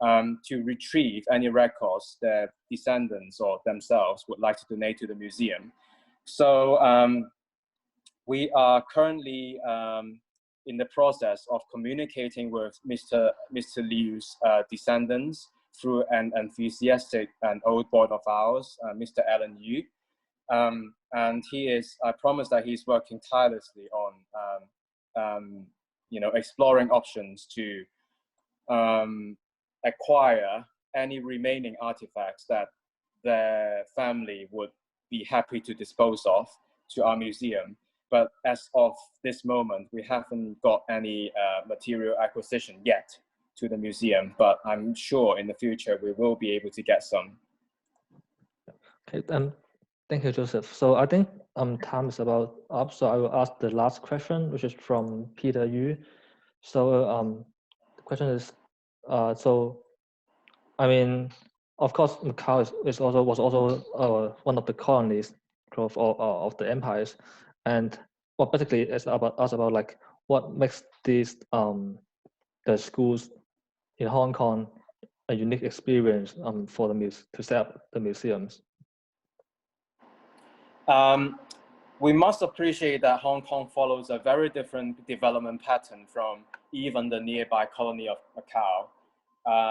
Speaker 2: to retrieve any records that descendants or themselves would like to donate to the museum. So we are currently in the process of communicating with Mr. Liu's descendants through an enthusiastic and old boy of ours, Mr. Alan Yu. And I promise that he's working tirelessly on, you know, exploring options to acquire any remaining artifacts that their family would be happy to dispose of to our museum. But as of this moment, we haven't got any material acquisition yet to the museum, but I'm sure in the future we will be able to get some.
Speaker 1: okay, thank you, Joseph. So I think time is about up. So I will ask the last question, which is from Peter Yu. So the question is, so I mean, of course, Macau was also one of the colonies of the empires, and what basically is about like what makes these the schools in Hong Kong a unique experience for to set up the museums.
Speaker 2: We must appreciate that Hong Kong follows a very different development pattern from even the nearby colony of Macau,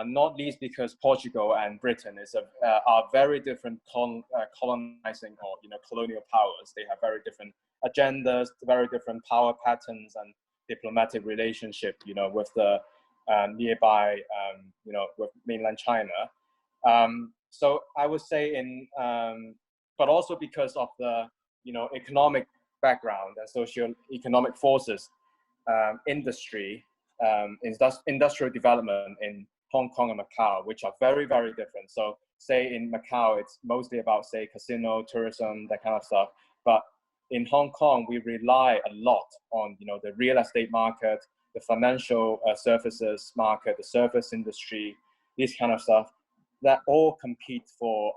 Speaker 2: not least because Portugal and Britain are very different colonizing or, you know, colonial powers. They have very different agendas, very different power patterns and diplomatic relationship, you know, with the nearby, you know, with mainland China. So I would say but also because of the, you know, economic background and socio-economic forces, industry, industrial development in Hong Kong and Macau, which are very, very different. So say in Macau, it's mostly about, say, casino, tourism, that kind of stuff. But in Hong Kong, we rely a lot on, you know, the real estate market, the financial services market, the service industry, this kind of stuff, that all compete for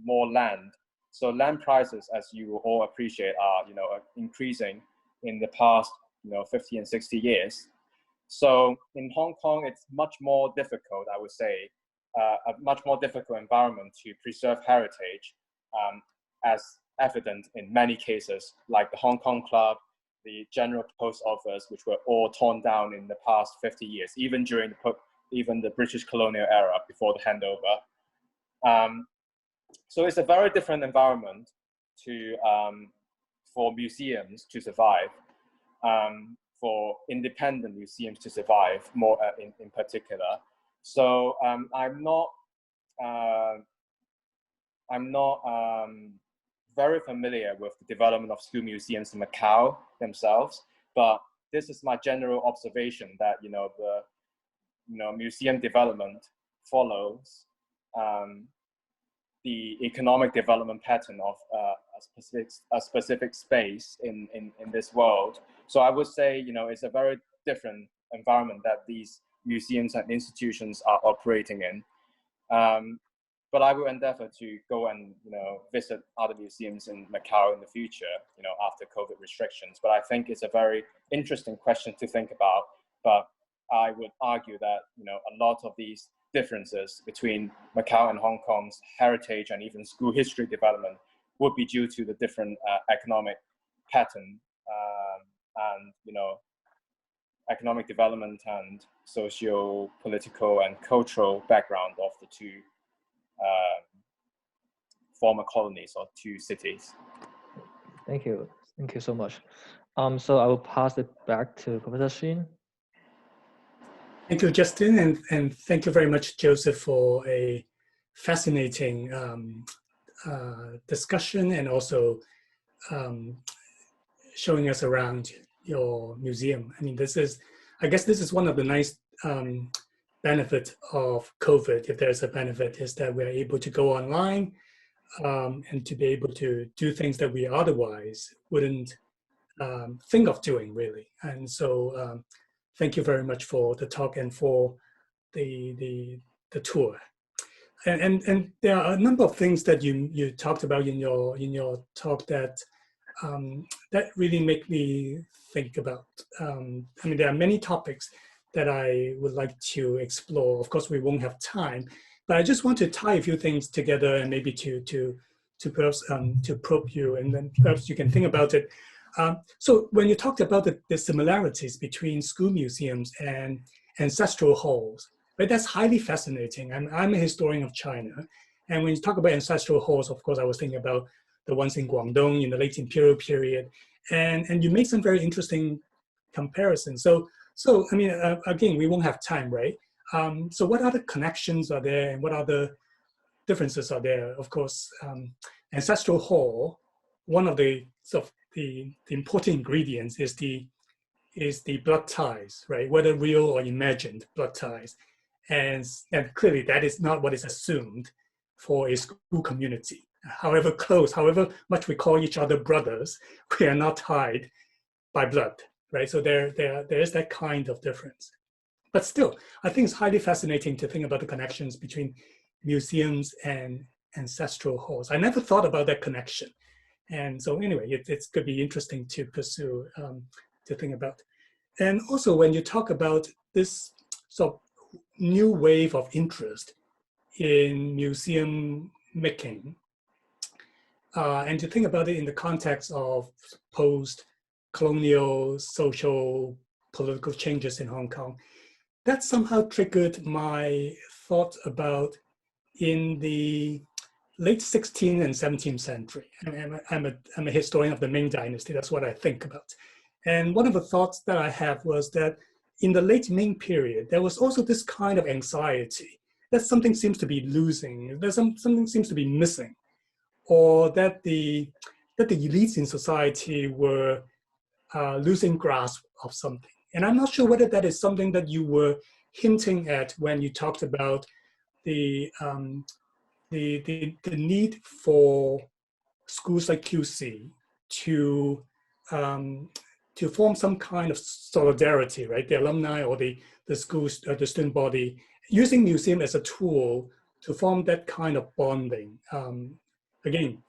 Speaker 2: more land. So land prices, as you all appreciate, are, you know, increasing in the past, you know, 50 and 60 years. So in Hong Kong, it's much more difficult, I would say, a much more difficult environment to preserve heritage, as evident in many cases, like the Hong Kong Club, the General Post Office, which were all torn down in the past 50 years, even during the British colonial era before the handover. So it's a very different environment to for museums to survive, for independent museums to survive more in particular. So I'm not very familiar with the development of school museums in Macau themselves, but this is my general observation that the museum development follows the economic development pattern of a specific space in this world. So I would say it's a very different environment that these museums and institutions are operating in. But I will endeavor to go and visit other museums in Macau in the future, after COVID restrictions. But I think it's a very interesting question to think about. But I would argue that a lot of these differences between Macau and Hong Kong's heritage and even school history development would be due to the different economic pattern and economic development and socio-political and cultural background of the two former colonies or two cities.
Speaker 1: Thank you so much. So I will pass it back to Professor Shin.
Speaker 5: Thank you, Justin, and thank you very much, Joseph, for a fascinating discussion and also showing us around your museum. I mean, I guess this is one of the nice benefit of COVID, if there's a benefit, is that we're able to go online and to be able to do things that we otherwise wouldn't think of doing, really. And so thank you very much for the talk and for the tour. And there are a number of things that you talked about in your talk that that really make me think about. I mean, there are many topics that I would like to explore. Of course, we won't have time, but I just want to tie a few things together and maybe to perhaps to probe you, and then perhaps you can think about it. So when you talked about the similarities between school museums and ancestral halls, right, that's highly fascinating. I'm a historian of China, and when you talk about ancestral halls, of course, I was thinking about the ones in Guangdong in the late imperial period, and you make some very interesting comparisons. So I mean, again, we won't have time, right? So what other connections are there, and what other differences are there? Of course, ancestral hall, one of the sort of the important ingredients is the blood ties, right? Whether real or imagined blood ties, and clearly that is not what is assumed for a school community. However close, however much we call each other brothers, we are not tied by blood, right? So there is that kind of difference. But still, I think it's highly fascinating to think about the connections between museums and ancestral halls. I never thought about that connection. And so anyway, it could be interesting to pursue, to think about. And also when you talk about this sort of new wave of interest in museum making, and to think about it in the context of post-colonial social political changes in Hong Kong, that somehow triggered my thought about in the late 16th and 17th century. I'm a historian of the Ming Dynasty, that's what I think about. And one of the thoughts that I have was that in the late Ming period, there was also this kind of anxiety that something seems to be losing, that something seems to be missing, or that the elites in society were losing grasp of something. And I'm not sure whether that is something that you were hinting at when you talked about the need for schools like QC to form some kind of solidarity, right? The alumni or the schools, the student body, using museum as a tool to form that kind of bonding. Again,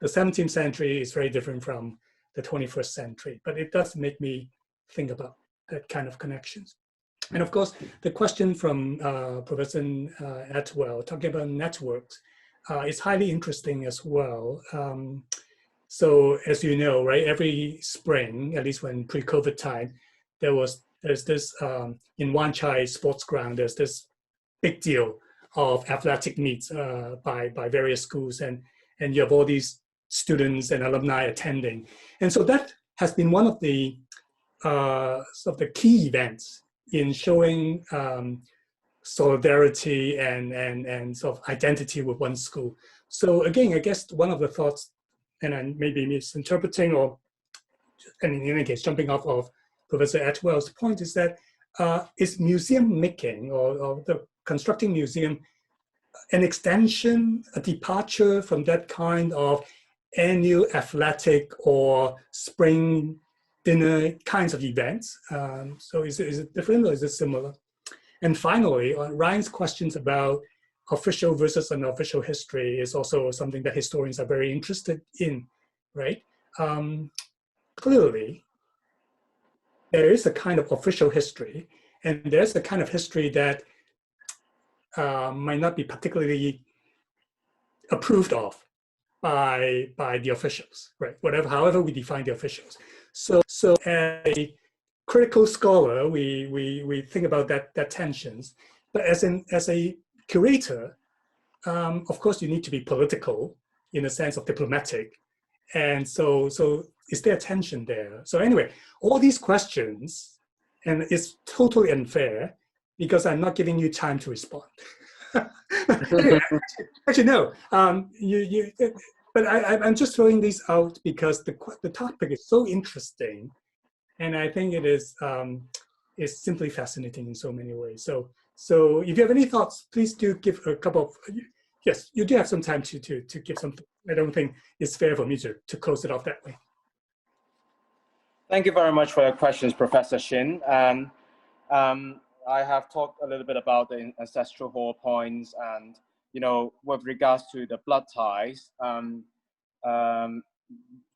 Speaker 5: the 17th century is very different from the 21st century, but it does make me think about that kind of connections. And of course, the question from Professor Atwell, talking about networks, is highly interesting as well. So as you know, right, every spring, at least when pre-COVID time, there's this, in Wan Chai sports ground, there's this big deal of athletic meets by various schools, and you have all these students and alumni attending. And so that has been one of the sort of the key events in showing solidarity and sort of identity with one school. So again, I guess one of the thoughts, and I may be misinterpreting or, and in any case, jumping off of Professor Atwell's point, is that is museum making or the constructing museum an extension, a departure from that kind of annual athletic or spring dinner kinds of events? So is it different or is it similar? And finally, on Ryan's questions about official versus unofficial history is also something that historians are very interested in, right? Clearly, there is a kind of official history, and there's a kind of history that might not be particularly approved of by the officials, right? However we define the officials. So as a critical scholar, we think about that tensions. But as a curator, of course, you need to be political in the sense of diplomatic. And so is there tension there? So anyway, all these questions, and it's totally unfair because I'm not giving you time to respond. Anyway, actually, no. But I'm just throwing these out because the topic is so interesting, and I think it is simply fascinating in so many ways. So if you have any thoughts, please do give a couple of. Yes, you do have some time to give some. I don't think it's fair for me to close it off that way.
Speaker 2: Thank you very much for your questions, Professor Shin. I have talked a little bit about the ancestral hall points, and with regards to the blood ties,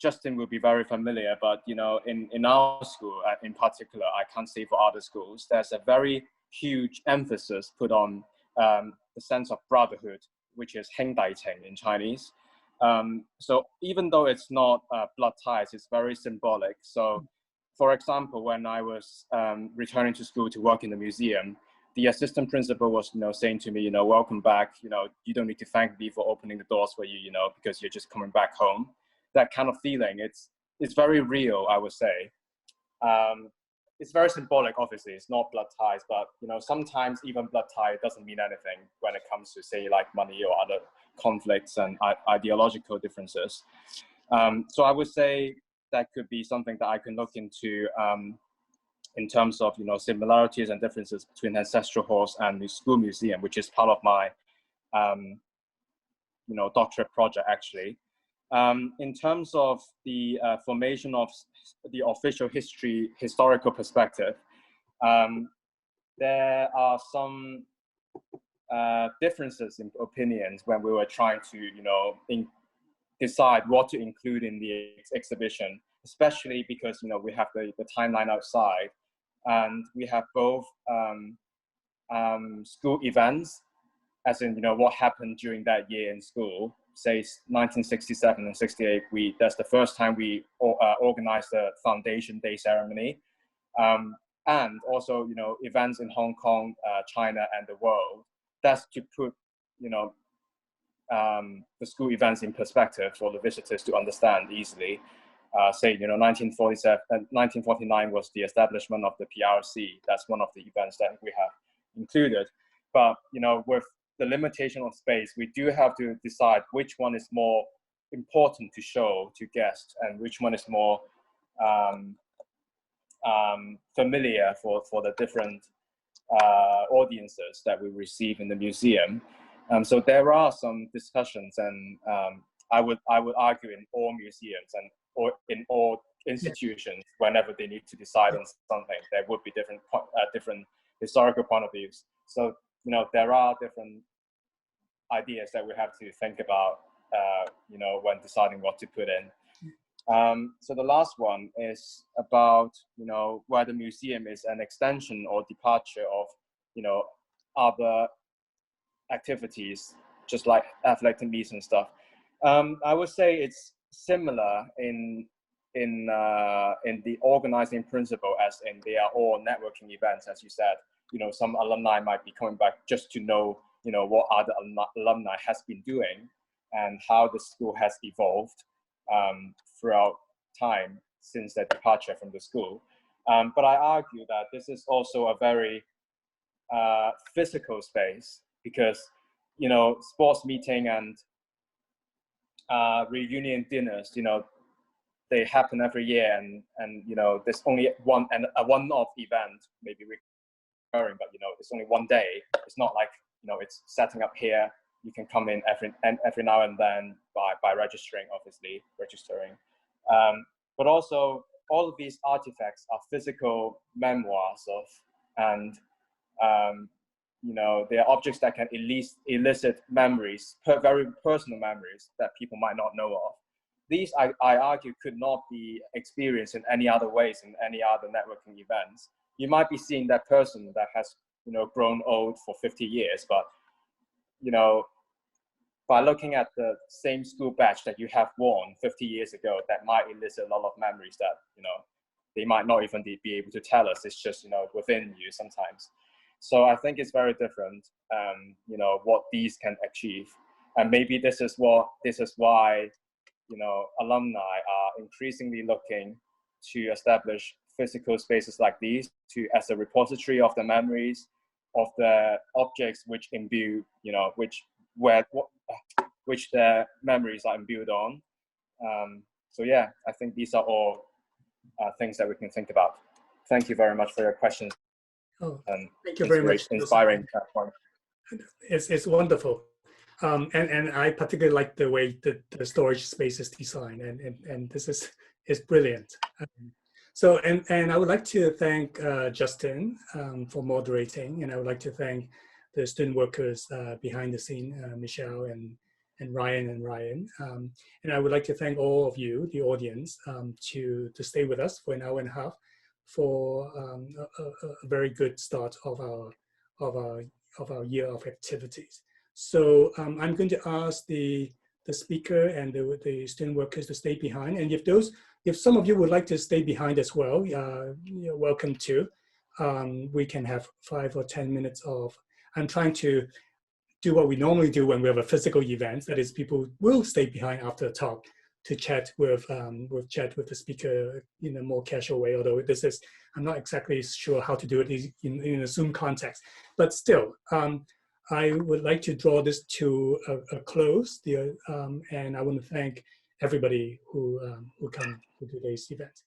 Speaker 2: Justin will be very familiar. But in our school, in particular, I can't say for other schools, there's a very huge emphasis put on the sense of brotherhood, which is 兄弟情 in Chinese. So even though it's not blood ties, it's very symbolic. So, for example, when I was returning to school to work in the museum, the assistant principal was, saying to me, welcome back. You don't need to thank me for opening the doors for you, because you're just coming back home. That kind of feeling, it's very real, I would say. It's very symbolic, obviously. It's not blood ties, but sometimes even blood tie doesn't mean anything when it comes to, say, like money or other conflicts and ideological differences. So I would say that could be something that I can look into in terms of similarities and differences between ancestral halls and the school museum, which is part of my doctorate project actually. In terms of the formation of the official historical perspective, there are some differences in opinions when we were trying to, decide what to include in the exhibition, especially because, we have the timeline outside, and we have both school events, as in, what happened during that year in school. Say 1967 and 68, that's the first time we organized the Foundation Day ceremony. And also, events in Hong Kong, China, and the world. That's to put, the school events in perspective for the visitors to understand easily. Say, 1949 was the establishment of the PRC. That's one of the events that we have included. But, with the limitation of space, we do have to decide which one is more important to show to guests and which one is more familiar for the different audiences that we receive in the museum. So there are some discussions, and I would argue in all museums or in all institutions, whenever they need to decide on something, there would be different historical point of views. So there are different ideas that we have to think about, when deciding what to put in. So the last one is about, whether the museum is an extension or departure of, other activities, just like athletic meets and stuff. I would say it's similar in the organizing principle, as in they are all networking events, as you said. Some alumni might be coming back just to know, what other alumni has been doing and how the school has evolved. throughout time since their departure from the school. But I argue that this is also a very physical space, because, you know, sports meeting and reunion dinners, you know, they happen every year, and you know, there's only a one-off event, maybe recurring, but you know, it's only one day. It's not like, you know, it's setting up here. You can come in every now and then by registering, obviously registering. But also, all of these artifacts are physical memoirs of, and you know, they are objects that can elicit memories, very personal memories that people might not know of. These, I argue, could not be experienced in any other ways, in any other networking events. You might be seeing that person that has, you know, grown old for 50 years, but, you know, by looking at the same school badge that you have worn 50 years ago, that might elicit a lot of memories that, you know, they might not even be able to tell us. It's just, you know, within you sometimes. So I think it's very different, you know, what these can achieve. And maybe this is why, you know, alumni are increasingly looking to establish physical spaces like these as a repository of the memories, of the objects which imbue, you know, which the memories are imbued on. So yeah, I think these are all things that we can think about. Thank you very much for your questions.
Speaker 5: Oh, thank you very much.
Speaker 2: Inspiring platform.
Speaker 5: It's wonderful. And I particularly like the way the storage space is designed, and this is brilliant. So I would like to thank Justin for moderating, and I would like to thank the student workers behind the scene, Michelle and Ryan and Ryan. And I would like to thank all of you, the audience, to stay with us for an hour and a half for a very good start of our year of activities. So I'm going to ask the speaker and the student workers to stay behind. And if some of you would like to stay behind as well, you're welcome to. We can have 5 or 10 minutes of, I'm trying to do what we normally do when we have a physical event. That is, people will stay behind after the talk to chat with the speaker in a more casual way. Although I'm not exactly sure how to do it in a Zoom context, but still, I would like to draw this to a close. And I want to thank everybody who come to today's event.